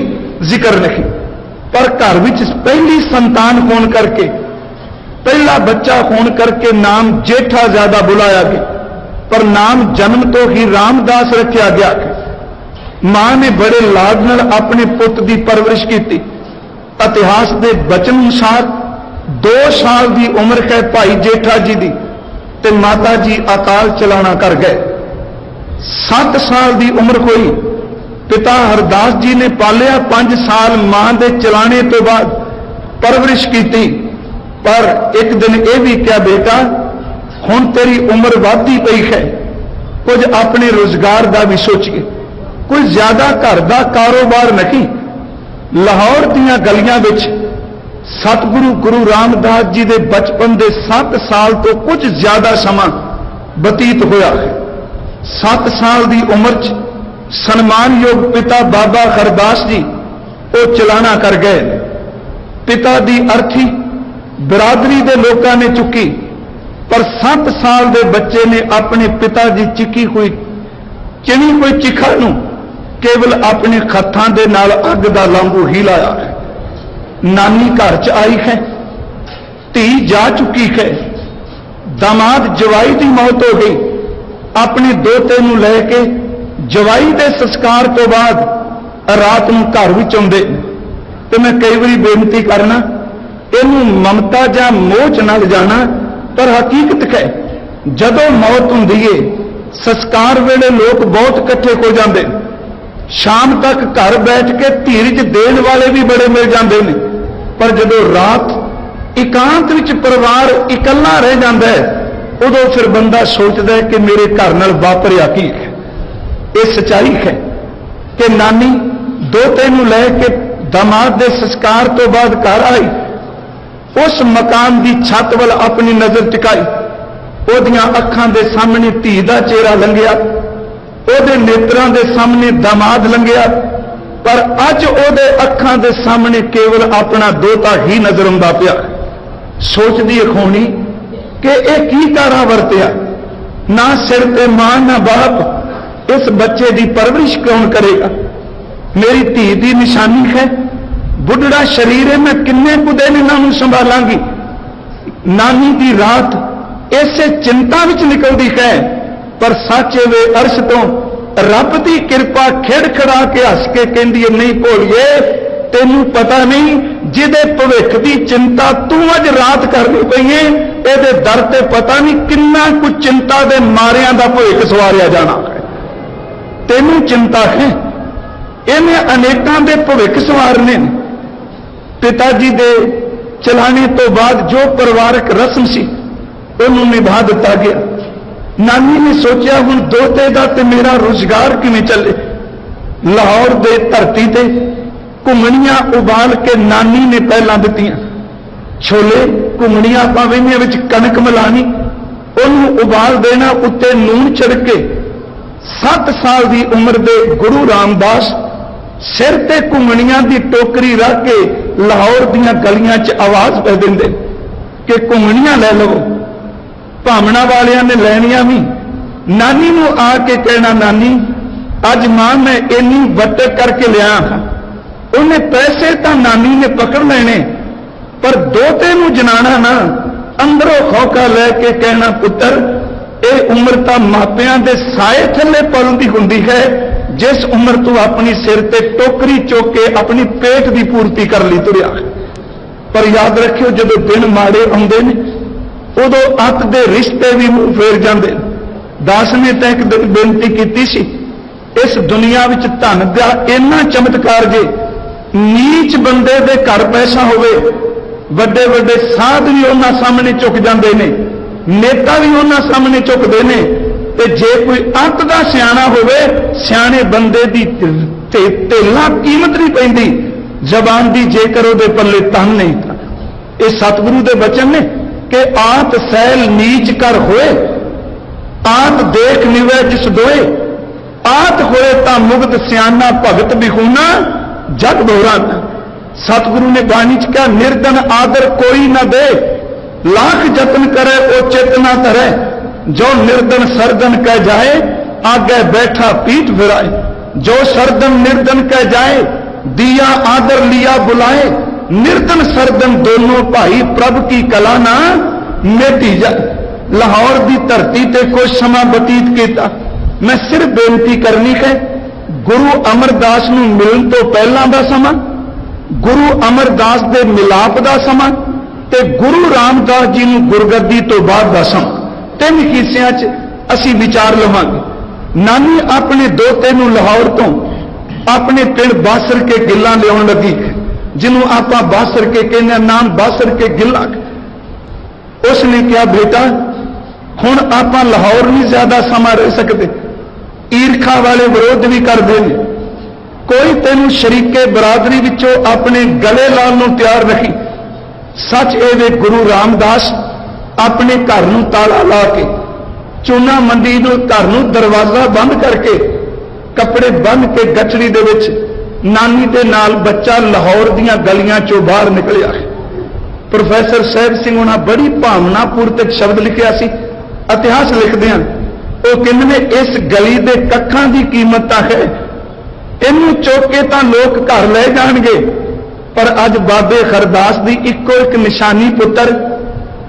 जिक्र नहीं। पर घर विच पहली संतान होने करके, पहला बच्चा होने करके नाम जेठा ज्यादा बुलाया गया, पर नाम जन्म तो ही रामदास रखा गया। मां ने बड़े लाड नाल अपने पुत की परवरिश की। इतिहास के बचन अनुसार 2 साल की उम्र है भाई जेठा जी की, ते माता जी अकाल चलाना कर गए। 7 साल की उम्र हुई, पिता हरदास जी ने पालिया। 5 साल मां के चलाने तो बाद परवरिश की, पर एक दिन यह भी क्या बेटा हुण तेरी उम्र वधदी पई है, कुछ अपने रोजगार का भी सोचिए, कोई ज्यादा घर का कारोबार नहीं। लाहौर दीयां गलियां विच सतगुरु गुरु रामदास जी के बचपन के 7 साल तो कुछ ज्यादा समा बतीत होया है। 7 साल की उम्र च सन्मानयोग पिता बाबा हरदास जी वो चलाना कर गए। पिता की अर्थी बिरादरी के लोगों ने चुकी, पर 7 साल के बच्चे ने अपने पिता की चिकी हुई चिनी हुई चिखा नूं केवल अपने हत्थां दे नाल अग दा लांगू ही लाया है। नानी घर च आई है, धी जा चुकी है, दामाद जवाई की मौत हो गई। अपने दोते नूं लैके जवाई के संस्कार तो बाद रात नूं घर विच आउंदे ते मैं कई बारी बेनती करना, इनू ममता या मोह च न जाना, पर हकीकत है जदों मौत हुंदी है संस्कार वेले लोग बहुत इकट्ठे हो जाते। शाम तक घर बैठ के धीरज देने वाले भी बड़े मिल जाते हैं, पर जदों रात एकांत विच परिवार इकल्ला रह जाता है, उदों फिर बंदा सोचता है कि मेरे घर नाल वापरिया की है। ये सच्चाई है कि नानी दोते नूं लैके दामाद के संस्कार तो बाद घर आई, उस मकान की छत वाल अपनी नजर टिकाई, ओदियां अखां दे सामने धी दा चेहरा लंघिया, ओदे नेत्रां दे सामने दामाद लंघिया, पर अज ओदे अखां दे सामने केवल अपना दोता ही नजर आउंदा पिया। सोचदी अखोनी कि यह की तारा वरतिया, ना सिर ते मां ना बाप, इस बच्चे की परवरिश कौन करेगा। मेरी धी की निशानी है, बुढ़ड़ा शरीर है, मैं किन्ने कु दिन इन्हां संभालांगी। नानी की रात इसे चिंता विच निकलती है, पर साचे वे अर्श तो रब की कृपा खिड़खड़ा के हस के कहती है, नहीं भोलिए तेनू पता नहीं जिदे भविख की चिंता तू अज रात करनी पई है, ये दर ते पता नहीं किन्ना कुछ चिंता दे मारिया का भविख सवारिया जाना है। तेनू चिंता है, इन्हें अनेकों के भविख सवारने। पिताजी दे चलाने तो बाद जो परिवारक रस्म सी उन्होंने निभा दिता गया। नानी ने सोचा हुण दोते दा ते मेरा रोजगार किवें चले। लाहौर दे धरती ते घुमणियां उबाल के नानी ने पहला दित्तियां। छोले घुमणियां पावेनियां विच कणक मिलानी, उन्होंने उबाल देना, उत्ते नून छिड़क के 7 साल की उम्र दे गुरु रामदास सिर ते घुंगणियां दी टोकरी रख के लाहौर दीयां गलियां च आवाज पै देंदे कि घुंगणियां लै लो। भावना वालियां ने लैनियां भी। नानी नूं आके कहना, नानी अज मां मैं इन्नी वटक करके लिया हाँ। उन्हें पैसे तो नानी ने पकड़ लेने, पर दोते नूं जनाना ना अंदरों खौका लैके कहना, पुत्र ये उम्र तो मापियां दे साए थले पलदी हुंदी है, जिस उम्र तू अपनी सिर ते टोकरी चुक के अपनी पेट की पूर्ति कर ली तुरिया। पर याद रखियो जो दिन माड़े आउंदे ने उदों अत दे रिश्ते भी मुंह फेर जांदे। दास ने तो एक बेनती की सी, इस दुनिया विच धन दा इन्ना चमत्कार जे, नीच बंदे दे घर पैसा होवे, वड्डे वड्डे साध भी उन्हां सामने झुक जांदे ने, नेता भी उन्हां सामने झुकदे ने, ते जे कोई अंत दा सियाणा होवे, सियाणे बंदे दी ढेला कीमत नहीं पैंदी जबान दी, जेकर उहदे पल्ले धन नहीं था। ये सतगुरु दे बचन ने कि आत सैल नीच कर होए, आत देख निवे जिस दोए, आत होए ता मुग्ध सियाना भगत बिखूना जग दोहराना। सतगुरु ने बाणी च कहा, निर्धन आदर कोई न दे, लाख जतन करे ओ चित न धरे, जो निर्धन सरदन कह जाए आगे बैठा पीठ फिराए, जो सरदन निर्धन कह जाए दिया आदर लिया बुलाए, निर्धन सरदन दोनों भाई प्रभ की कला ना मेटी जाए। लाहौर की धरती ते कुछ समा बतीत किया, मैं सिर्फ बेनती करनी है, गुरु अमरदास नूं मिलण तो पहलां दा समा, गुरु अमरदास दे मिलाप दा समा ते गुरु रामदास जी नूं गुरगद्दी तो बाद दा समा, तीन हिस्सियां च असीं विचार लवांगे। नानी अपने दोते नूं लाहौर तो अपने पिंड बासर के गिल्लां लियाउण लगी, जिन्हों आपां बासर के कहने, नाम बासर के गिल्ला। उसने कहा, बेटा हुण आपां लाहौर नहीं ज्यादा समा रह सकते, ईरखा वाले विरोध भी करते हैं, कोई तेनू शरीके बरादरी विचों अपने गले लाल नूं तैयार रखी। सच ए वे गुरु रामदास अपने घर नूं ताला ला के, चूना मंडी नूं घर नूं दरवाजा बंद करके, कपड़े बन के गठड़ी दे विच नानी दे नाल बच्चा लाहौर दीयां गलियां चों बाहर निकलिया। प्रोफैसर सहब सिंह उन्हां बड़ी भावनापूर्वक एक शब्द लिखिया सी, इतिहास लिखदे हन, वो कहंदे ने इस गली दे कखां दी कीमत तां है, इनू चुक के तां लोग घर ले जाणगे, पर अज बाबे खरदास दी इक्को एक निशानी पुत्र,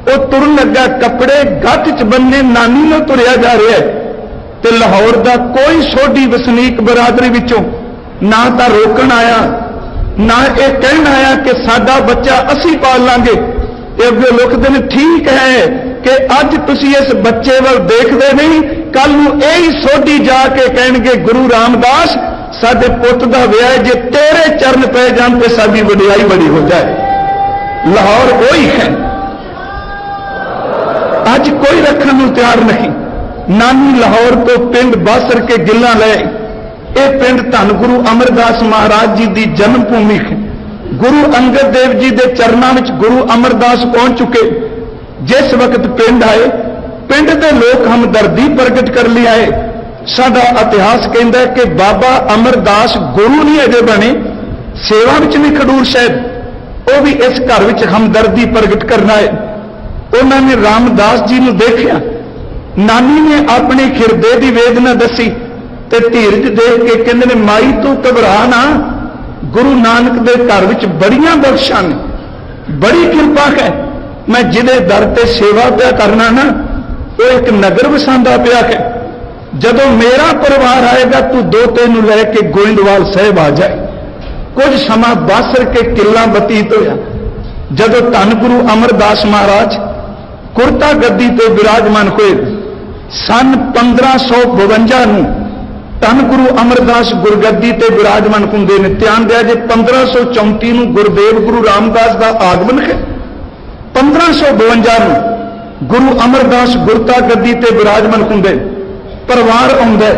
वो तुरन लगा कपड़े गठ च बन्ने नानी नूं तुरिया जा रहा है, ते लाहौर दा कोई सोडी वसनीक बरादरी विचों ना तां रोकण आया, ना ये कहण आया कि साडा बच्चा असीं पाल लांगे। अगे लिखदे ने, ठीक है कि अज तुसीं इस बच्चे वल देखदे नहीं, कल नूं यही सोडी जाके कहणगे, गुरु रामदास साडे पुੱਤ दा विआह जे तेरे चरण पै जाण ते साडी वडियाई बड़ी हो जाए। लाहौर वही है, अज कोई रखण नूं तैयार नहीं। नानी लाहौर तो पिंड बासर के गिल्ला ले, ये पिंड धन गुरु अमरदास महाराज जी की जन्म भूमि है। गुरु अंगद देव जी के चरणों में गुरु अमरदास पहुंच चुके। जिस वक्त पिंड आए, पिंड के लोग हमदर्दी प्रगट कर लिया है। साडा इतिहास कहता है कि बाबा अमरदास गुरु नहीं अजे बने, सेवा में नहीं खडूर साहब, वो भी इस घर में हमदर्दी प्रगट करना है। उन्होंने रामदास जी को देखा, नानी ने अपने हिरदे की वेदना दसी ते धीरज देख के कहते ने, माई तू घबरा ना, गुरु नानक के घर में बड़ियां बख्शा ने, बड़ी कृपा है। मैं जिदे दर ते सेवा पिया करना ना, वो एक नगर वसांदा पिया है। जदों मेरा परिवार आएगा तू दोते नूं लैके गोइंदवाल साहिब आ जाए। कुछ समा बासर के किला बतीत होया, जदों धन गुरु अमरदास महाराज कुर्ता गद्दी ते विराजमान हुए। सन 1552 नूं धन गुरु अमरदास गुरगद्दी ते विराजमान हुंदे ने। ध्यान दिया जे 1534 नूं गुरुदेव गुरु रामदास का आगमन है। 1552 नूं गुरु अमरदास गुरता गद्दी ते विराजमान हुंदे। परिवार आउंदा,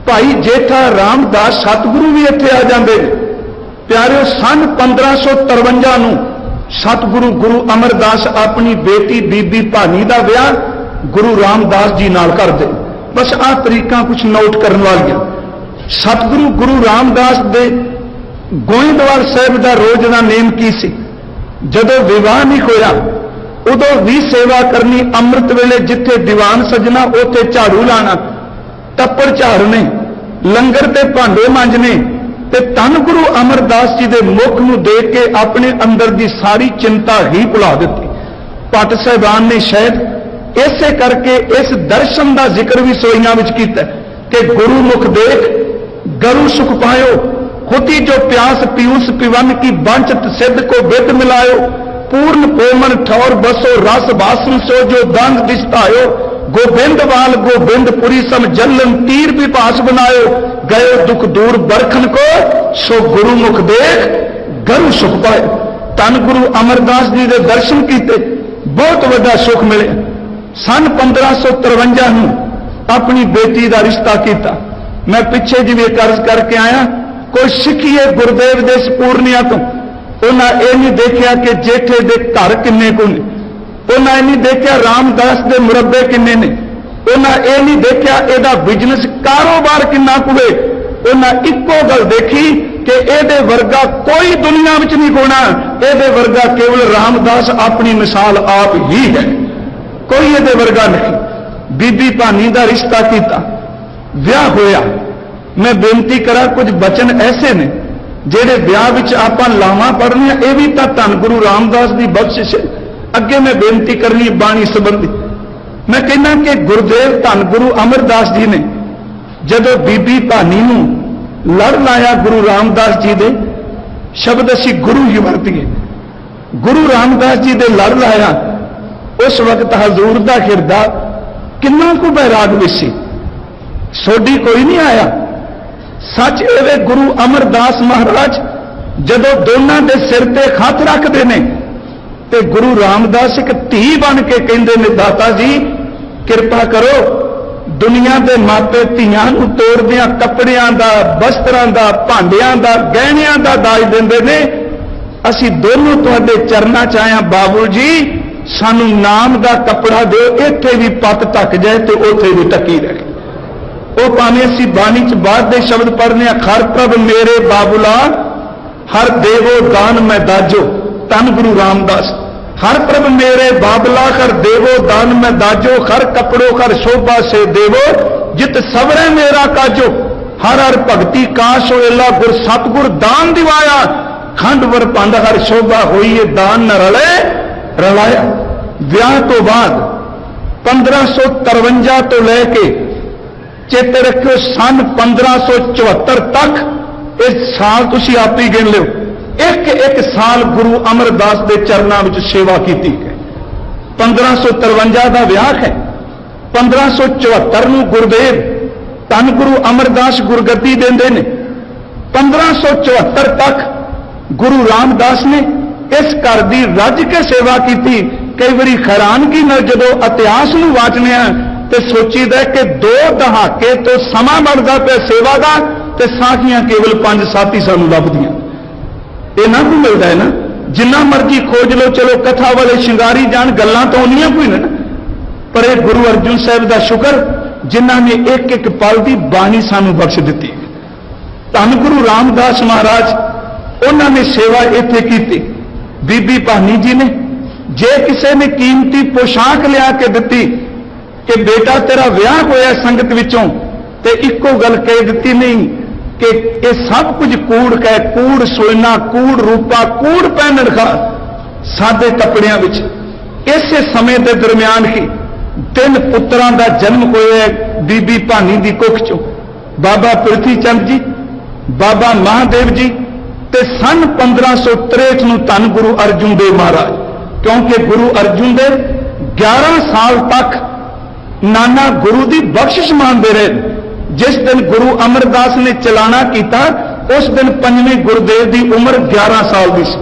भाई जेठा रामदास सतगुरु भी इत्थे आ जांदे ने। प्यारिओ, सन 1553 नूं सतगुरु गुरु अमरदास अपनी बेटी बीबी भानी का विआह गुरु रामदास जी नाल करदे। बस आ तरीका कुछ नोट करने वालियां। सतगुरु गुरु रामदास दे ਗੋਇੰਦਵਾਲ ਸਾਹਿਬ ਦਾ ਰੋਜ਼ ਦਾ ਨੇਮ ਕੀ ਸੀ? ਜਦੋਂ ਵਿਵਾਹ ਨਹੀਂ ਹੋਇਆ ਉਦੋਂ ਵੀ ਸੇਵਾ ਕਰਨੀ, ਅੰਮ੍ਰਿਤ ਵੇਲੇ ਜਿੱਥੇ ਦੀਵਾਨ ਸਜਣਾ ਉੱਥੇ ਝਾੜੂ ਲਾਣਾ, ਟੱਪੜ ਝਾੜਨੇ, ਲੰਗਰ ਤੇ ਭਾਂਡੇ ਮਾਂਜਣੇ। ਤੇ ਧੰਨ ਗੁਰੂ ਅਮਰਦਾਸ ਜੀ ਦੇ ਮੁਖ ਨੂੰ ਦੇਖ ਕੇ ਆਪਣੇ ਅੰਦਰ ਦੀ ਸਾਰੀ ਚਿੰਤਾ ਹੀ ਭੁਲਾ ਦਿੱਤੀ। ਭੱਟ ਸਾਹਿਬਾਨ ਨੇ ਸ਼ਾਇਦ ਇਸੇ ਕਰਕੇ ਇਸ ਦਰਸ਼ਨ ਦਾ ਜ਼ਿਕਰ ਵੀ ਸੋਈਆਂ ਵਿੱਚ ਕੀਤਾ ਕਿ ਗੁਰੂ ਮੁਖ ਦੇਖ ਗਰੂ ਸੁਖ ਪਾਇਓ, होती जो प्यास पीयूष पिवन की बांछत सिद्ध को बिद मिलायो, पूर्ण कोमल ठौर बसो रस बासन सो जो दांग दिसतायो, गोबिंद वाल गोबिंदपुरी सम जलन तीर विपास बनायो, गयो दुख दूर बरखन को सो गुरु मुख देख गरु सुख पाए। धन गुरु अमरदास जी के दर्शन किए, बहुत बड़ा सुख मिले। सन 1553 ਨੂੰ अपनी बेटी का रिश्ता किया। मैं पिछे जी भी अर्ज करके आया, कोई सिखीए गुरुदेव दे पूर्णिया तो उन्हें यह नहीं देखा कि जेठे दे घर किन्ने को ने, उन्हें नहीं देखा रामदास दे मुरब्बे किन्ने ने, उन्हें यह नहीं देखा एदा बिजनेस कारोबार किन्ना कुए। उन्हें इको गल देखी कि एदे वर्गा कोई दुनिया में नहीं होना, एदे वर्गा केवल रामदास अपनी मिसाल आप ही है, कोई एदे वर्गा नहीं। बीबी भानी का रिश्ता किया, विआह होया। मैं बेनती करा कुछ बचन ऐसे ने जेड़े ब्याह विच आपां लावां पढ़ने, यह भी तो धन गुरु रामदास की बख्शिश है। अगे मैं बेनती करनी बाणी संबंधी, मैं कहना कि गुरुदेव धन गुरु अमरदास जी ने जदों बीबी भानी नूं लड़ लाया गुरु रामदास जी दे शब्द असीं गुरु ही वरतीए, गुरु रामदास जी दे लड़ लाया, उस वक्त हजूर दा हिरदा किन्ना को बैराग विच सी, सोडी कोई नहीं आया। सच एवे गुरु अमरदास महाराज जदों दोनों के सिर ते हथ रखते हैं तो गुरु रामदास एक धी बन के कहते हैं, दाता जी कृपा करो, दुनिया के मापे धियां नूं तोड़दियां कपड़ियां दा, वस्त्रां दा, भांडियां दा, गहणियां दा दाज दिंदे ने, असीं दोनों तुहाडे चरनां च आए हां, बाबू जी सानू नाम दा कपड़ा दिओ, इत्थे भी पत ढक जाए तो उत्थे भी ढकी रहे। वो भावें असीं बाणी च बाद दे शब्द पढ़ने, हर प्रभ मेरे बाबूला हर देवो दान मैं दाजो, धन गुरु रामदास। हर प्रभ मेरे बाबला हर देवो दान मैं दाजो, हर कपड़ो हर शोभा से देवो जित सवरे मेरा काजो, हर हर भगती काश होएला गुर सतगुर दान दिवाया, खंड वर पंड हर शोभा होई दान न रले रलाया। विआह तो बाद 1553 तो लैके चेते रखियो सन 1574 तक इस साल तुसी आप ही गिन लो, एक एक साल गुरु अमरदास के चरणों में सेवा की है। 1553 का विआह है, 1574 ਨੂੰ गुरुदेव धन गुरु अमरदास गुरगद्दी देंदे ने। 1574 तक गुरु रामदास ने इस घर की रज के सेवा की। कई बारी हैरानगी न जदों इतिहास नूं वाचने तो सोचीदा कि 2 दहाके तो समा बनता पे सेवा का, तो साखियां केवल 5-7 ही सानू लभदियां। इन्ना को मिलता है ना, जिन्ना मर्जी खोज लो, चलो कथा वाले शिंगारी जान, गल्लां तो उन्नियां कोई ना, पर यह गुरु अर्जुन साहब का शुक्र जिन्हां ने एक एक पल की बाणी सानू बख्श दी। धन गुरु रामदास महाराज उन्होंने सेवा इत्थे की। बीबी भानी जी ने जे किसी ने कीमती पोशाक लिया के दी कि बेटा तेरा विआह होया संगत विचों, ते इको गल कह दी नहीं कि यह सब कुछ कूड़ कह, कूड़ सोना, कूड़ रूपा, कूड़ पहनण का सादे कपड़ियां विच। इस समय के दरम्यान ही 3 पुत्रां दा जन्म होया बीबी भानी दी कुख चों, बाबा पृथ्वी चंद जी, बाबा महादेव जी, ते सन 1563 ਨੂੰ धन गुरु अर्जुन देव महाराज। क्योंकि गुरु अर्जुन देव 11 साल तक नाना गुरु की बख्शिश मानते रहे। जिस दिन गुरु अमरदास ने चलाना किया उस दिन 5वें गुरुदेव की उम्र 11 साल की सी।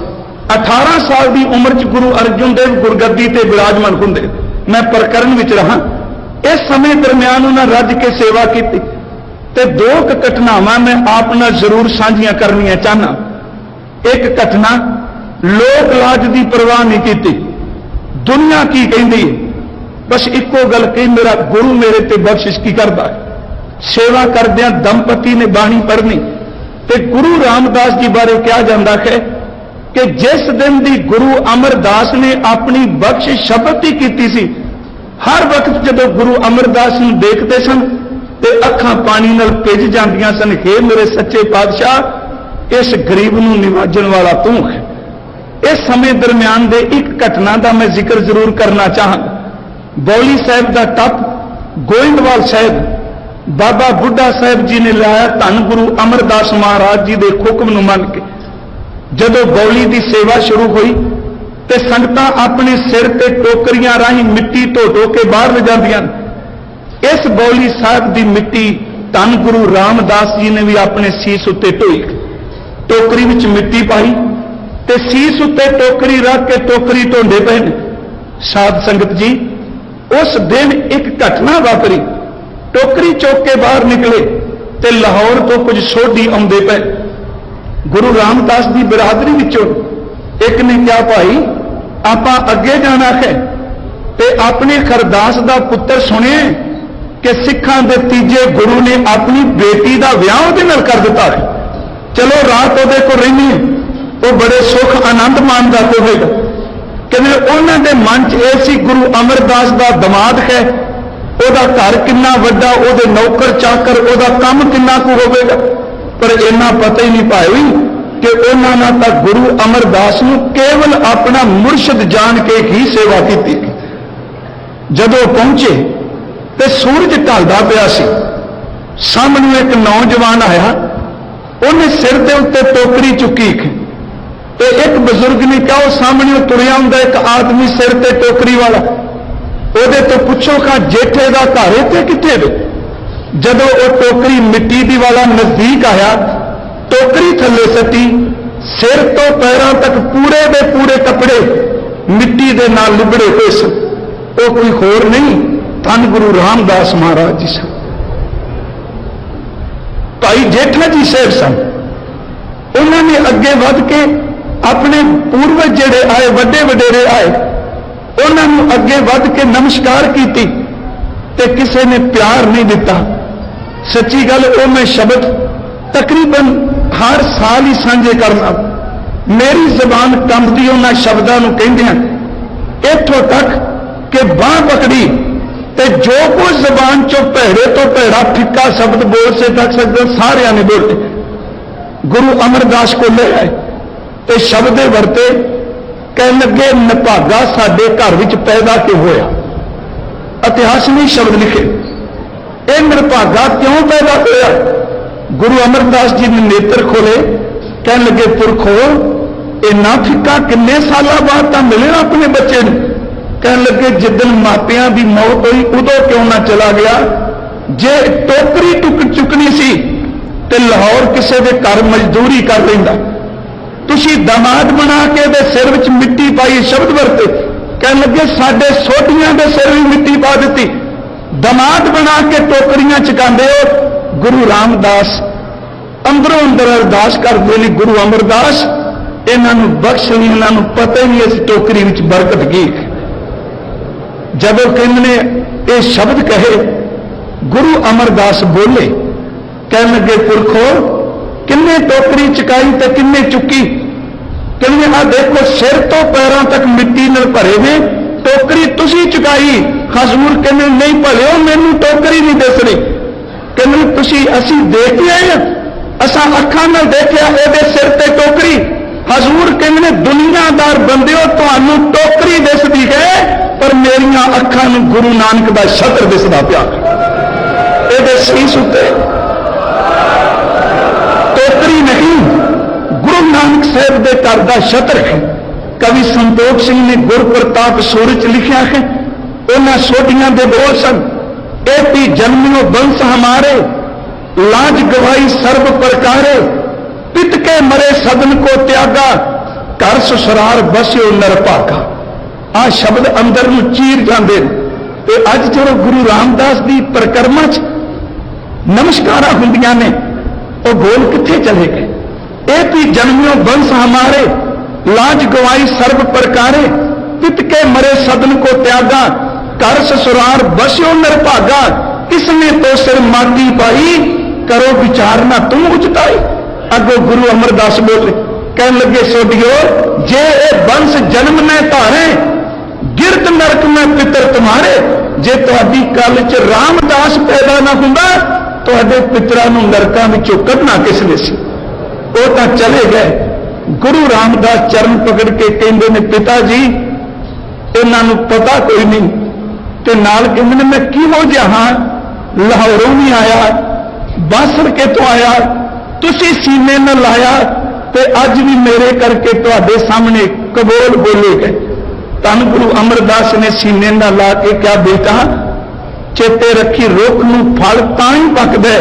18 साल की उम्र च गुरु अर्जुन देव गुरगद्दी ते विराजमान होंदे। मैं प्रकरण विच रहा, इस समय दरम्यान उन्हें रज के सेवा की। ते 2 घटनावां मैं आप नाल जरूर साझियां करनियां चाहना। एक घटना लोक लाज की परवाह नहीं की, दुनिया की कहती है, बस इको गल कही मेरा गुरु मेरे ते बख्शिश की करता है। सेवा करदियां दंपति ने बाणी पढ़नी ਤੇ ਗੁਰੂ ਰਾਮਦਾਸ ਜੀ ਬਾਰੇ ਕਿਹਾ ਜਾਂਦਾ ਹੈ ਕਿ ਜਿਸ ਦਿਨ ਦੀ ਗੁਰੂ ਅਮਰਦਾਸ ਨੇ ਆਪਣੀ ਬਖਸ਼ਿਸ਼ ਸ਼ਬਦ ਦੀ ਕੀਤੀ ਸੀ, ਹਰ ਵਕਤ ਜਦੋਂ ਗੁਰੂ ਅਮਰਦਾਸ ਨੂੰ ਦੇਖਦੇ ਸਨ ਤੇ ਅੱਖਾਂ ਪਾਣੀ ਨਾਲ ਭਿੱਜ ਜਾਂਦੀਆਂ ਸਨ। ਹੇ ਮੇਰੇ ਸੱਚੇ ਪਾਤਸ਼ਾਹ, ਇਸ ਗਰੀਬ ਨੂੰ ਨਿਵਾਜਣ ਵਾਲਾ ਤੂੰ ਹੈ। ਇਸ ਸਮੇਂ ਦਰਮਿਆਨ ਦੇ ਇੱਕ ਘਟਨਾ ਦਾ ਮੈਂ ਜ਼ਿਕਰ ਜ਼ਰੂਰ ਕਰਨਾ ਚਾਹਾਂਗਾ। ਬੌਲੀ ਸਾਹਿਬ ਦਾ ਟੱਪ ਗੋਇੰਦਵਾਲ ਸਾਹਿਬ ਬਾਬਾ ਬੁੱਢਾ ਸਾਹਿਬ ਜੀ ਨੇ ਲਾਇਆ ਧੰਨ ਗੁਰੂ ਅਮਰਦਾਸ ਮਹਾਰਾਜ ਜੀ ਦੇ ਹੁਕਮ ਨੂੰ ਮੰਨ ਕੇ। ਜਦੋਂ ਬੌਲੀ ਦੀ ਸੇਵਾ ਸ਼ੁਰੂ ਹੋਈ ਤੇ ਸੰਗਤਾਂ ਆਪਣੇ ਸਿਰ ਤੇ ਟੋਕਰੀਆਂ ਰਾਹੀਂ ਮਿੱਟੀ ਧੋ ਕੇ ਬਾਹਰ ਲਿਜਾਂਦੀਆਂ। ਇਸ ਬੌਲੀ ਸਾਹਿਬ ਦੀ ਮਿੱਟੀ ਧੰਨ ਗੁਰੂ ਰਾਮਦਾਸ ਜੀ ਨੇ ਵੀ ਆਪਣੇ ਸੀਸ ਉੱਤੇ ਢੋਈ। ਟੋਕਰੀ ਵਿੱਚ ਮਿੱਟੀ ਪਾਈ ਤੇ ਸੀਸ ਉੱਤੇ ਟੋਕਰੀ ਰੱਖ ਕੇ ਟੋਕਰੀ ਢੋਂਦੇ ਪਏ ਨੇ। ਸਾਧ ਸੰਗਤ ਜੀ, ਉਸ ਦਿਨ ਇੱਕ ਘਟਨਾ ਵਾਪਰੀ। ਟੋਕਰੀ ਚੁੱਕ ਕੇ ਬਾਹਰ ਨਿਕਲੇ ਤੇ ਲਾਹੌਰ ਤੋਂ ਕੁਝ ਸੋਢੀ ਆਉਂਦੇ ਪਏ। ਗੁਰੂ ਰਾਮਦਾਸ ਦੀ ਬਰਾਦਰੀ ਵਿੱਚੋਂ ਇੱਕ ਨੇ ਕਿਹਾ, ਭਾਈ ਆਪਾਂ ਅੱਗੇ ਜਾਣਾ ਹੈ ਤੇ ਆਪਣੇ ਖਰਦਾਸ ਦਾ ਪੁੱਤਰ ਸੁਣਿਆ ਕਿ ਸਿੱਖਾਂ ਦੇ ਤੀਜੇ ਗੁਰੂ ਨੇ ਆਪਣੀ ਬੇਟੀ ਦਾ ਵਿਆਹ ਉਹਦੇ ਨਾਲ ਕਰ ਦਿੱਤਾ ਹੈ। ਚਲੋ ਰਾਤ ਉਹਦੇ ਕੋਲ ਰਹਿਣੀ, ਉਹ ਬੜੇ ਸੁੱਖ ਆਨੰਦ ਮਾਣਦਾ ਹੋਵੇਗਾ। ਕਹਿੰਦੇ ਉਹਨਾਂ ਦੇ ਮਨ 'ਚ ਇਹ ਸੀ, ਗੁਰੂ ਅਮਰਦਾਸ ਦਾ ਦਮਾਦ ਹੈ, ਉਹਦਾ ਘਰ ਕਿੰਨਾ ਵੱਡਾ, ਉਹਦੇ ਨੌਕਰ ਚਾਕਰ, ਉਹਦਾ ਕੰਮ ਕਿੰਨਾ ਕੁ ਹੋਵੇਗਾ। ਪਰ ਇੰਨਾ ਪਤਾ ਹੀ ਨਹੀਂ ਭਾਈ ਕਿ ਉਹਨਾਂ ਨੇ ਤਾਂ ਗੁਰੂ ਅਮਰਦਾਸ ਨੂੰ ਕੇਵਲ ਆਪਣਾ ਮੁਰਸ਼ਿਦ ਜਾਣ ਕੇ ਹੀ ਸੇਵਾ ਕੀਤੀ। ਜਦੋਂ ਪਹੁੰਚੇ ਤੇ ਸੂਰਜ ਢਲਦਾ ਪਿਆ ਸੀ। ਸਾਹਮਣੇ ਇੱਕ ਨੌਜਵਾਨ ਆਇਆ, ਉਹਨੇ ਸਿਰ ਦੇ ਉੱਤੇ ਟੋਕਰੀ ਚੁੱਕੀ ਤੇ ਇੱਕ ਬਜ਼ੁਰਗ ਨੇ ਕਿਹਾ, ਉਹ ਸਾਹਮਣੇ ਤੁਰਿਆ ਹੁੰਦਾ ਇੱਕ ਆਦਮੀ ਸਿਰ ਤੇ ਟੋਕਰੀ ਵਾਲਾ, ਉਹਦੇ ਤੋਂ ਪੁੱਛੋ ਕਿ ਜੇਠੇ ਦਾ ਘਰ ਇੱਥੇ ਕਿੱਥੇ ਵੇ। ਜਦੋਂ ਉਹ ਟੋਕਰੀ ਮਿੱਟੀ ਦੀ ਵਾਲਾ ਨਜ਼ਦੀਕ ਆਇਆ, ਟੋਕਰੀ ਥੱਲੇ ਸੱਟੀ, ਸਿਰ ਤੋਂ ਪੈਰਾਂ ਤੱਕ ਪੂਰੇ ਦੇ ਪੂਰੇ ਕੱਪੜੇ ਮਿੱਟੀ ਦੇ ਨਾਲ ਲਿਬੜੇ ਹੋਏ ਸਨ। ਉਹ ਕੋਈ ਹੋਰ ਨਹੀਂ, ਧੰਨ ਗੁਰੂ ਰਾਮਦਾਸ ਮਹਾਰਾਜ ਜੀ ਸਨ। ਭਾਈ ਜੇਠਾ ਜੀ ਸਾਹਿਬ ਸਨ। ਉਹਨਾਂ ਨੇ ਅੱਗੇ ਵੱਧ ਕੇ ਆਪਣੇ ਪੂਰਵਜ ਜਿਹੜੇ ਆਏ, ਵੱਡੇ ਵਡੇਰੇ ਆਏ, ਉਹਨਾਂ ਨੂੰ ਅੱਗੇ ਵੱਧ ਕੇ ਨਮਸਕਾਰ ਕੀਤੀ ਤੇ ਕਿਸੇ ਨੇ ਪਿਆਰ ਨਹੀਂ ਦਿੱਤਾ। ਸੱਚੀ ਗੱਲ, ਉਹ ਮੈਂ ਸ਼ਬਦ ਤਕਰੀਬਨ ਹਰ ਸਾਲ ਹੀ ਸਾਂਝੇ ਕਰਨਾ। ਮੇਰੀ ਜ਼ਬਾਨ ਕੰਬਦੀ ਉਹਨਾਂ ਸ਼ਬਦਾਂ ਨੂੰ ਕਹਿੰਦਿਆਂ, ਇੱਥੋਂ ਤੱਕ ਕਿ ਬਾਂਹ ਪਕੜੀ ਤੇ ਜੋ ਕੁਝ ਜ਼ਬਾਨ ਚੋਂ ਭੈੜੇ ਤੋਂ ਭੈੜਾ ਫਿੱਕਾ ਸ਼ਬਦ ਬੋਲ ਸਕਦੇ ਸਾਰਿਆਂ ਨੇ ਬੋਲੇ। ਗੁਰੂ ਅਮਰਦਾਸ ਕੋਲ ਲੈ ਆਏ ਤੇ ਸ਼ਬਦ ਵਰਤੇ। ਕਹਿਣ ਲੱਗੇ, ਨਿਭਾਗਾ ਸਾਡੇ ਘਰ ਵਿੱਚ ਪੈਦਾ ਕਿਉਂ ਹੋਇਆ। ਇਤਿਹਾਸ ਨੇ ਸ਼ਬਦ ਲਿਖੇ, ਇਹ ਨਿਰਭਾਗਾ ਕਿਉਂ ਪੈਦਾ ਹੋਇਆ। ਗੁਰੂ ਅਮਰਦਾਸ ਜੀ ਨੇ ਨੇਤਰ ਖੋਲੇ, ਕਹਿਣ ਲੱਗੇ, ਪੁਰਖੋ ਇੰਨਾ ਫਿੱਕਾ ਕਿੰਨੇ ਸਾਲਾਂ ਬਾਅਦ ਤਾਂ ਮਿਲੇ ਆਪਣੇ ਬੱਚੇ ਨੂੰ। ਕਹਿਣ ਲੱਗੇ, ਜਿੱਦਣ ਮਾਪਿਆਂ ਦੀ ਮੌਤ ਹੋਈ ਉਦੋਂ ਕਿਉਂ ਨਾ ਚਲਾ ਗਿਆ। ਜੇ ਟੋਕਰੀ ਚੁੱਕਣੀ ਸੀ ਤੇ ਲਾਹੌਰ ਕਿਸੇ ਦੇ ਘਰ ਮਜ਼ਦੂਰੀ ਕਰ ਲੈਂਦਾ। ਤੁਸੀਂ ਦਮਾਦ ਬਣਾ ਕੇ ਇਹਦੇ ਸਿਰ ਵਿੱਚ ਮਿੱਟੀ ਪਾਈ, ਸ਼ਬਦ ਵਰਤੇ। ਕਹਿਣ ਲੱਗੇ, ਸਾਡੇ ਸੋਢੀਆਂ ਦੇ ਸਿਰ ਵੀ ਮਿੱਟੀ ਪਾ ਦਿੱਤੀ। ਦਮਾਦ ਬਣਾ ਕੇ ਟੋਕਰੀਆਂ ਚਕਾਉਂਦੇ ਹੋ। ਗੁਰੂ ਰਾਮਦਾਸ ਅੰਦਰੋਂ ਅੰਦਰ ਅਰਦਾਸ ਕਰਦੇ ਨੇ, ਗੁਰੂ ਅਮਰਦਾਸ ਇਹਨਾਂ ਨੂੰ ਬਖਸ਼ ਲਈ, ਇਹਨਾਂ ਨੂੰ ਪਤਾ ਹੀ ਨਹੀਂ ਇਸ ਟੋਕਰੀ ਵਿੱਚ ਬਰਕਤ ਕੀ। ਜਦੋਂ ਕਹਿੰਦੇ ਨੇ ਇਹ ਸ਼ਬਦ ਕਹੇ, ਗੁਰੂ ਅਮਰਦਾਸ ਬੋਲੇ, ਕਹਿਣ ਲੱਗੇ, ਪੁਰਖੋ ਕਿੰਨੇ ਟੋਕਰੀ ਚਕਾਈ ਤੇ ਕਿੰਨੇ ਚੁੱਕੀ। ਕਹਿੰਦੇ, ਆ ਦੇਖੋ ਸਿਰ ਤੋਂ ਪੈਰਾਂ ਤੱਕ ਮਿੱਟੀ ਨਾਲ ਭਰੇ ਨੇ, ਟੋਕਰੀ ਤੁਸੀਂ ਚੁਕਾਈ। ਹਜ਼ੂਰ ਕਹਿੰਦੇ, ਨਹੀਂ ਭਲਿਓ, ਮੈਨੂੰ ਟੋਕਰੀ ਨਹੀਂ ਦਿਸਣੀ। ਕਹਿੰਦੇ, ਤੁਸੀਂ ਅਸੀਂ ਦੇਖ ਕੇ ਆਏ, ਅਸਾਂ ਅੱਖਾਂ ਨਾਲ ਦੇਖਿਆ ਇਹਦੇ ਸਿਰ ਤੇ ਟੋਕਰੀ। ਹਜ਼ੂਰ ਕਹਿੰਦੇ, ਦੁਨੀਆਦਾਰ ਬੰਦਿਓ, ਤੁਹਾਨੂੰ ਟੋਕਰੀ ਦਿਸਦੀ ਹੈ ਪਰ ਮੇਰੀਆਂ ਅੱਖਾਂ ਨੂੰ ਗੁਰੂ ਨਾਨਕ ਦਾ ਛਤਰ ਦਿਸਦਾ ਪਿਆ। ਇਹਦੇ ਸੀਸ ਉੱਤੇ ਟੋਕਰੀ ਨਹੀਂ, ਗੁਰੂ ਨਾਨਕ ਸਾਹਿਬ ਦੇ ਘਰ ਦਾ ਛਤਰ ਹੈ। ਕਵੀ ਸੰਤੋਖ ਸਿੰਘ ਨੇ ਗੁਰਪ੍ਰਤਾਪ ਸੂਰਜ ਲਿਖਿਆ ਹੈ, ਉਹਨਾਂ ਸੋਢੀਆਂ ਦੇ ਬੋਲ ਸਨ, एती जन्मियो वंश हमारे, लाज गवाई सर्व प्रकारे, पित के मरे सदन को त्यागा, कर ससुरार बस्यो नरभागा। आ शब्द अंदर ਨੂੰ ਚੀਰ ਜਾਂਦੇ ਤੇ ਅੱਜ ਜਦੋਂ ਗੁਰੂ ਰਾਮਦਾਸ ਦੀ ਪਰਿਕਰਮਾ 'ਚ ਨਮਸਕਾਰਾਂ ਹੁੰਦੀਆਂ ਨੇ, ਉਹ ਬੋਲ ਕਿੱਥੇ ਚਲੇ ਗਏ। ਇਹ ਵੀ ਜਨਮਿਓ ਵੰਸ਼ ਹਮਾਰੇ, लाज गवाई सर्व प्रकारे, पित के मरे सदन को त्यागा, कर ससुरार बस्यो नरभागा। किसने तो सिर माटी पाई, करो विचारना तुम उचताई। अगो गुरु अमरदास बोले, कहन लगे सोडियो, जे ए वंश जन्म में धारे, गिरत नरक में पितर तुम्हारे। जे तुहाडी कल च रामदास पैदा ना हुंदा, तुहाडे पितरां नूं नरकां विचों कढना किसने सी? वो तां चले गए। गुरु रामदास चरण पकड़ के कहंदे ने, पिता जी इन्हां नूं पता कोई नहीं, ते नाल कहंदे ने, मैं किहो जिहा हां, लाहौरों नहीं आया, बासर के तो आया, तुसी सीने न लाया, ते अज भी मेरे करके तुहाडे सामने कबोल बोले गए। धन गुरु अमरदास ने सीने न ला के क्या, बेटा चेते रखी, रुख नूं फल तां ही पकदा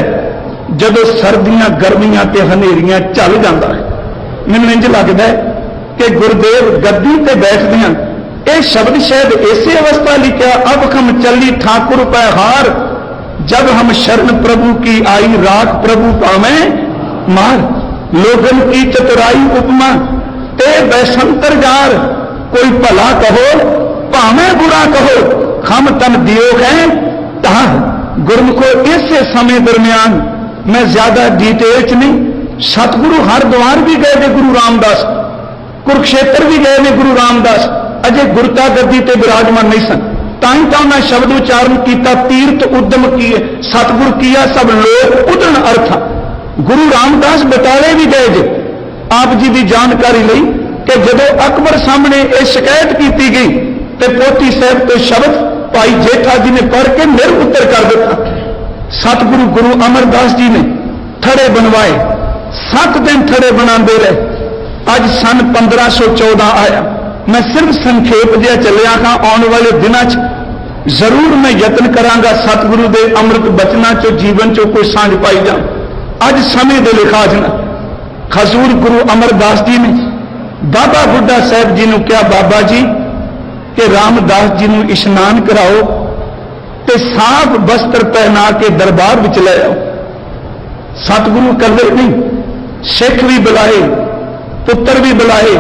जदों सर्दियां गर्मियां ते हनेरियां चल जांदा है। मैनूं इंज लगदा है कि गुरुदेव गद्दी ते बैठदियां ये शब्द शायद इसे अवस्था लिखा, अब हम चली ठाकुर पै हार, जब हम शरण प्रभु की आई, राख प्रभु पावे मार। लोगन की चतुराई उपमा ते बैसंतर जार, कोई भला कहो भावे बुरा कहो, खम तन दियो है तार। गुरमुखो इस समय दरमियान मैं ज्यादा डिटेल च नहीं, सतगुरु हरद्वार भी गए ने गुरु रामदास, कुरुक्षेत्र भी गए ने गुरु रामदास, अजे गुरता गद्दी ते विराजमान नहीं सन। ताई तो उन्हें शब्द उच्चारण किया, तीर्थ उद्यम किए, सतगुरु किया सब लोग उदन अर्थ। गुरु रामदास बटाले भी गए जे, आप जी की जानकारी लई कि जदों अकबर सामने यह शिकायत की गई तो पोती साहब तो शब्द भाई जेठा जी ने पढ़ के निर उत्तर कर दिता। सतगुरु गुरु अमरदास जी ने थड़े बनवाए, 7 दिन थड़े बनाते रहे। अज सन 1514 आया। मैं सिर्फ संखेप जिहा चलिया हाँ, आने वाले दिनों जरूर मैं यत्न करांगा सतगुरु के अमृत बचना चो जीवन चो कोई सांझ पाई जा। अज समय के लिहाज न खजूर गुरु अमरदास जी ने बाबा बुढ़ा साहब जी ने कहा, बाबा जी कि रामदास जी ने इशनान कराओ ते साफ वस्त्र पहना के दरबार विच ले आओ। सतगुरु करदे नहीं, सिख भी बुलाए, पुत्र भी बुलाए,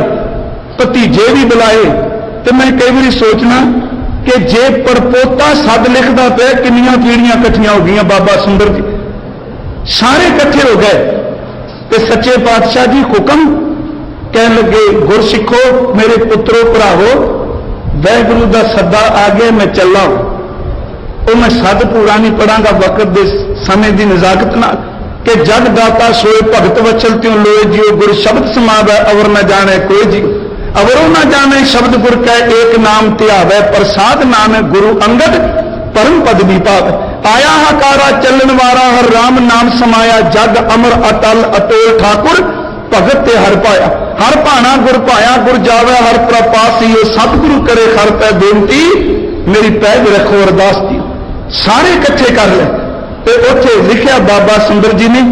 भतीजे भी बुलाए। तो मैं कई बार सोचना कि जे परपोता सद लिखता पे किनियां पीढ़ियां कट्ठियां हो गई। बाबा सुंदर जी सारे इकट्ठे हो गए तो सच्चे पातशाह जी हुक्म कह लगे, गुरसिखो मेरे पुत्रो भरावो, वाहिगुरु का सदा आ गया, मैं चला। वो मैं सद पूरा नहीं पढ़ांगा वक्त के समय की नजाकत ना कि जग दाता सोए भगत वचल त्यों लोए जियो, गुर शब्द समावै अवर न जाने कोई जी, अवरो न जाने शब्द गुर कह एक नाम त्यावै, प्रसाद नाम है गुरु अंगद परम पद भी पावै। आया हकारा चलन वारा हर राम नाम समाया, जग अमर अटल अटोल ठाकुर भगत ते हर पाया। हर भाना गुर पाया गुर जावे, हर प्रपासी सतगुरु करे खर पै बेनती, मेरी पैज रखो अरदास दी। सारे इकट्ठे कर ले ते उत्थे लिखिया बाबा सुंदर जी ने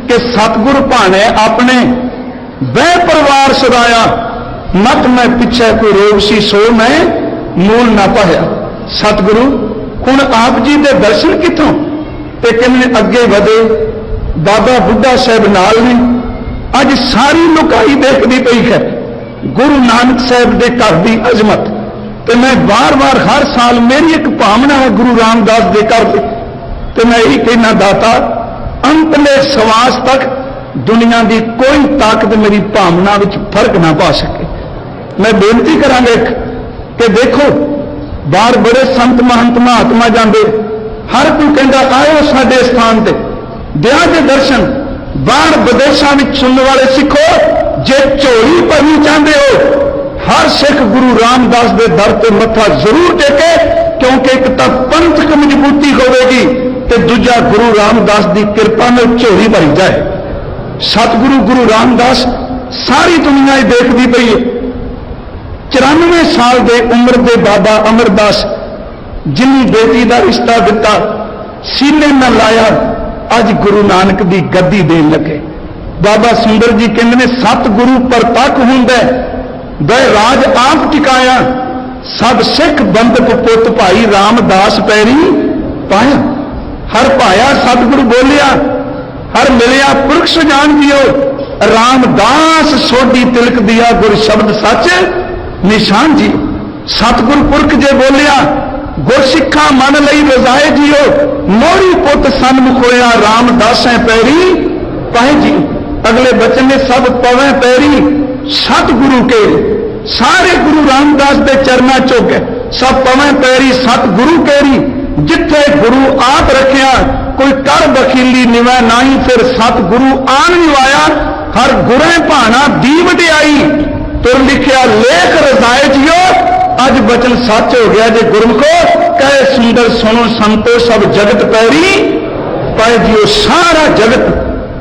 कि सतगुरु भाने अपने वह परिवार सदाया, मत मैं पिछे कोई रोग सी सो मैं मूल ना पाया। सतगुरु हुण आप जी दे दर्शन कितों ते किन्ने अगे वधे। बाबा बुढ़ा साहब नाल ने अज सारी लुकाई देखती पई है गुरु नानक साहब के घर की अजमत। तो मैं बार बार हर साल मेरी एक भावना है गुरु रामदास के घर की, तो मैं यही कहना दाता अंतले सवास तक दुनिया की कोई ताकत मेरी भावना में फर्क ना पा सके। मैं बेनती करांगा कि देखो बाहर बड़े संत महंत महात्मा जाते, हर कोई कहता आयो साडे स्थान ते दिया के दर्शन। बाहर विदेशों में सुनने वाले सिखो, जे झोली भरनी चाहते हो हर सिख गुरु रामदास के दर से मत्था जरूर टेके, क्योंकि एक तो पंथक मजबूती होगी तो दूजा गुरु रामदास की कृपा में झोली भरी जाए। सतगुरु गुरु रामदास सारी दुनिया ही देखती पई है। 94 साल के उम्र के बाबा अमरदास जिन्नी बेटी का रिश्ता दिता सीने न लाया, अज गुरु नानक की गद्दी देन लगे। बाबा सुंदर जी कहते ने सतगुरु परतक हुंदा वह राज आप टिकाया, सब सिख बंदक पुत भाई रामदास पैरी पाया। हर पाया सतगुरु बोलिया, हर मिलिया पुरख सुजान दियो, रामदास सोडी तिलक दिया गुर शब्द सच निशान जी। सतगुरु पुरख जे बोलिया गुरसिखा मन लई रजाए जियो, मोरी पुत सन्मुख होया रामदासें पैरी पाए जी। अगले बचन ने सब पवें पैरी सतगुरु के, सारे गुरु रामदास के चरना चुके सब पवें पैरी सतगुरु केरी, जिथे गुरु आप रखिया कोई कर बखीली निवै नाही, फिर सतगुरु आन निवाया हर गुरे भाना दी वडियाई, तुर लिखिया लेख रजाए जियो, अज बचन सच हो गया जे गुरमुखो, कहे सुंदर सुनो संतो सब जगत पैरी पाए जियो। सारा जगत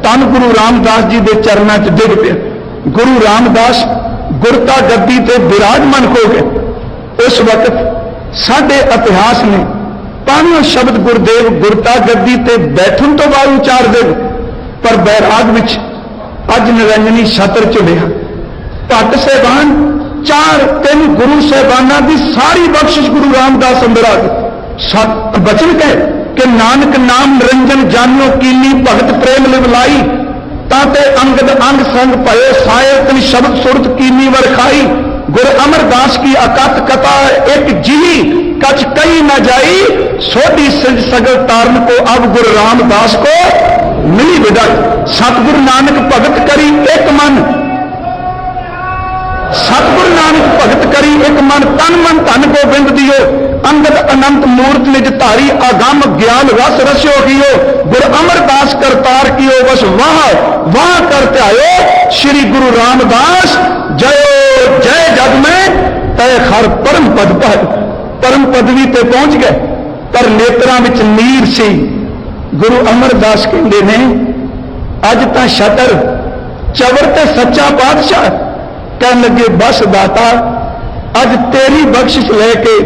धन गुरु रामदास जी के चरणों च डिग पिया। गुरु रामदास गुरता गद्दी ते विराजमान हो गए। उस वक्त साडे इतिहास ने पांचों शब्द गुरदेव गुरता गद्दी ते बैठन तो बाद उचार दे, पर बैराग विच अज निरंजनी छत्र झुलिया। भट्ट साहबान चार तीन गुरु साहबाना की सारी बख्शिश गुरु रामदास अंदर आ गई। बचन कहे कि नानक नाम निरंजन जानो कीनी भगत प्रेम लिवलाई, ताते अंगद अंग संग भयो सायतन शब्द सुरत कीनी वरखाई, गुरु अमरदास की अकत कथा एक जी कच कई न जाई, सोडी सिंज सगल तारन को अब गुरु रामदास को मिली विदाई। सतगुरु नानक भगत करी एक मन, सतगुरु नानक भगत करी एक मन, तन मन धन गोबिंद दियो, अंगद अनंत मूर्त निज धारी, अगम ज्ञान रस रस्यो कियो, गुरु अमरदास करतार कियो, बस वाह वाह करते आयो श्री गुरु रामदास जयो जय जग में तय हर परम पद पर। परम पदवी ते पहुंच गए, पर नेत्रा विच नीर सी। गुरु अमरदास कहते ने अज तां छतर चवर ते सच्चा पातशाह कह लगे, बस दाता अज तेरी बख्शिश लैके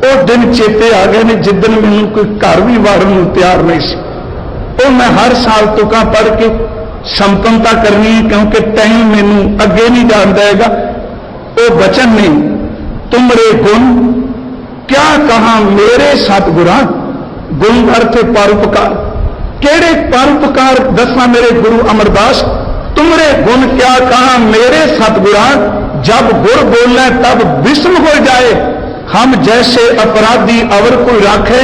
वो दिन चेते आ गए ने जिदन मैनू कोई घर भी वारन नूं तैयार नहीं सी। वो मैं हर साल तुका पढ़ के संपन्नता करनी है, क्योंकि टाइम मैनू अगे नहीं जान देगा। वो बचन ने तुमरे गुण क्या कहा मेरे सतगुरां, गुण अर्थ परोपकार, केड़े परोपकार दसा मेरे गुरु अमरदास, तुमरे गुण क्या कहा मेरे सतगुरां, जब गुर बोले तब विस्म हो जाए, हम जैसे अपराधी अवर कोई राखे,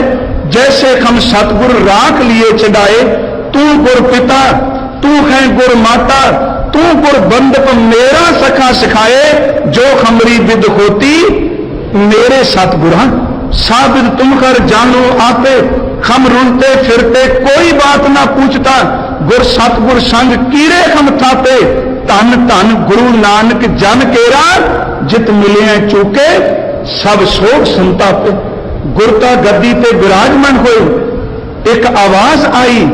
जैसे हम सतगुर राख लिए चढ़ाए, तू गुर पिता तू है गुर माता, तू गुर बंदप मेरा सखा सिखाए, जो हमरी विद होती मेरे सतगुरां, साबिद तुम कर जानो आपे, हम रुलते फिरते कोई बात ना पूछता, गुर सतगुर संग कीड़े हम थापे, धन धन गुरु नानक जन केरा, जित मिले चूके सब शोक संतापे। गुरता गद्दी पे विराजमान होए, एक आवाज आई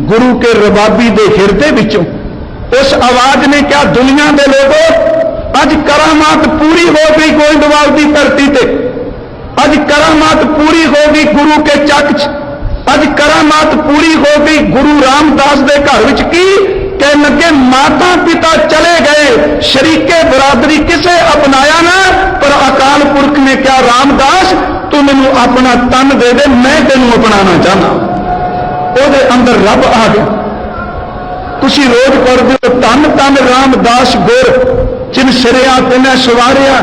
गुरु के रबाबी दे हिरदे विचों। उस आवाज ने क्या दुनिया के लोगों, अज करामात पूरी हो गई गोइंदवाल की धरती ते, अज करामात पूरी हो गई गुरु के चक च, अज करामात पूरी हो गई गुरु रामदास के घर विच। की कह लगे माता पिता चले गए, शरीके बरादरी किसे अपनाया ना, पर अकाल पुरख ने क्या रामदास तू मैनू अपना तन दे दे, मैं तेनू अपनाना चाहना। ਉਹਦੇ अंदर रब आ गया। तुसी रोज पढ़ते हो धन धन रामदास गुर, जिन सिरिया तिने सवारिया,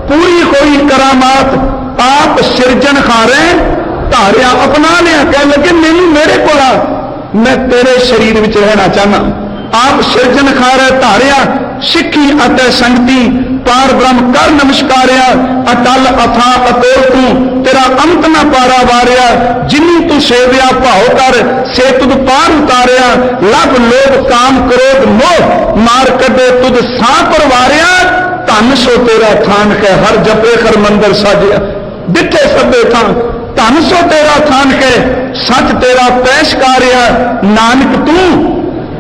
पूरी होई करामात आप सिरजन खारे धारिया, अपना लिया। कह लगे मैनू मेरे को मैं तेरे शरीर विच रहना चाहना। आप सिरजन खारे धारिया, सिखी अते संगति पार ब्रह्म कर नमस्कारिया, अटल अथा अतोल तू तेरा अंत न पारा वारिया, जिन्नी तू सेविया भाव कर से तुद पार उतारिया, लब लोभ काम क्रोध मोह मार कदे तुद सा परवारिया, धन सो तेरा थान है हर जपे खर मंदिर साजिया, दिखे सबे थान धन सो तेरा थान है सच तेरा पैशकारिया, नानक तू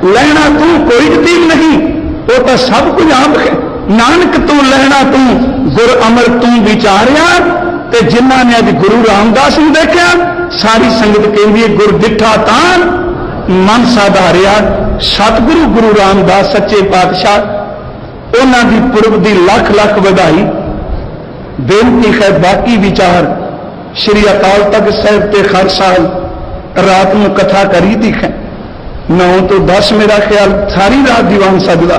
लेना तू कोई यतीम नहीं, वो तो सब कुछ आप है। नानक तू लेना तू गुर अमर तू विचारिया, ते जिन्हों ने अज गुरु रामदास ने देखा सारी संगत कहती है गुर दिठा तान मन साधारिया। सतगुरु गुरु रामदास सच्चे पातशाह उन्होंने पुरब की लख लख बधाई। बेनती है बाकी विचार श्री अकाल तख्त साहिब ते हर साल रात में कथा करी दी है 9 तो 10 मेरा ख्याल सारी रात दीवान सजदा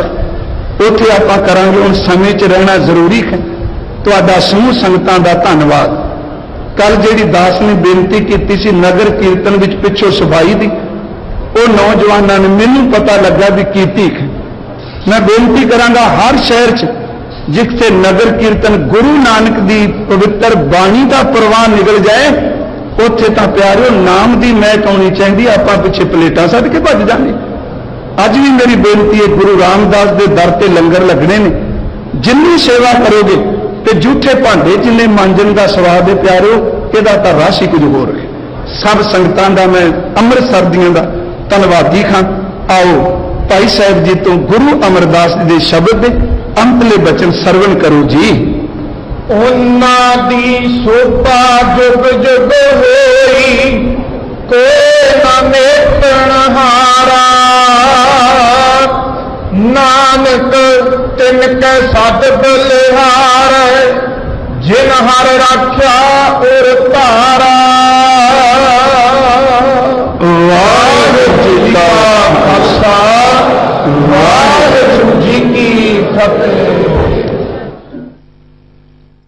उत्थे आपां करांगे। हुण समय च रहना जरूरी है। तुहाडा समूह संगतां दा धन्नवाद। कल जिहड़ी दास ने बेनती की सी नगर कीर्तन विच पिछों सफाई दी, वो नौजवानों ने मैनूं पता लगा भी कीती है। मैं बेनती करांगा हर शहर च जिथे नगर कीर्तन गुरु नानक दी पवित्र बाणी का प्रवाह निकल जाए उत्थे तां प्यारिओ नाम दी महक आउणी चाहिदी। आपां पिछे प्लेटां सद के भज जांगे। अज भी मेरी बेनती है, गुरु रामदास के दर ते लंगर लगने ने, जिन्नी सेवा करोगे ते झूठे भांडे जिन्ने मांजन का स्वाद है प्यारिओ, इहदा तां रस ही कुछ होर है। सब संगतां दा मैं अमृतसर दियां दा धन्नवादी खां। आओ भाई साहब जी तो गुरु अमरदास जी दे शब्द दे अंतले बचन सरवण करो जी। ਉਹਨਾਂ ਦੀ ਸੋਭਾ ਜੁਗ ਜੁਗ ਹੋਈ, ਕੋਈ ਨਾ ਮੇਟਣ ਹਾਰਾ। ਨਾਨਕ ਤਿਨ ਕੈ ਸਦ ਬਲਿਹਾਰ, ਜਿਨ ਹਰ ਰਾਖਿਆ ਉਰ ਧਾਰਾ। ਵਾਹਿਗੁਰੂ ਜੀ ਕਾ ਖਾਲਸਾ, ਵਾਹਿਗੁਰੂ ਜੀ ਕੀ ਫਤਿਹ।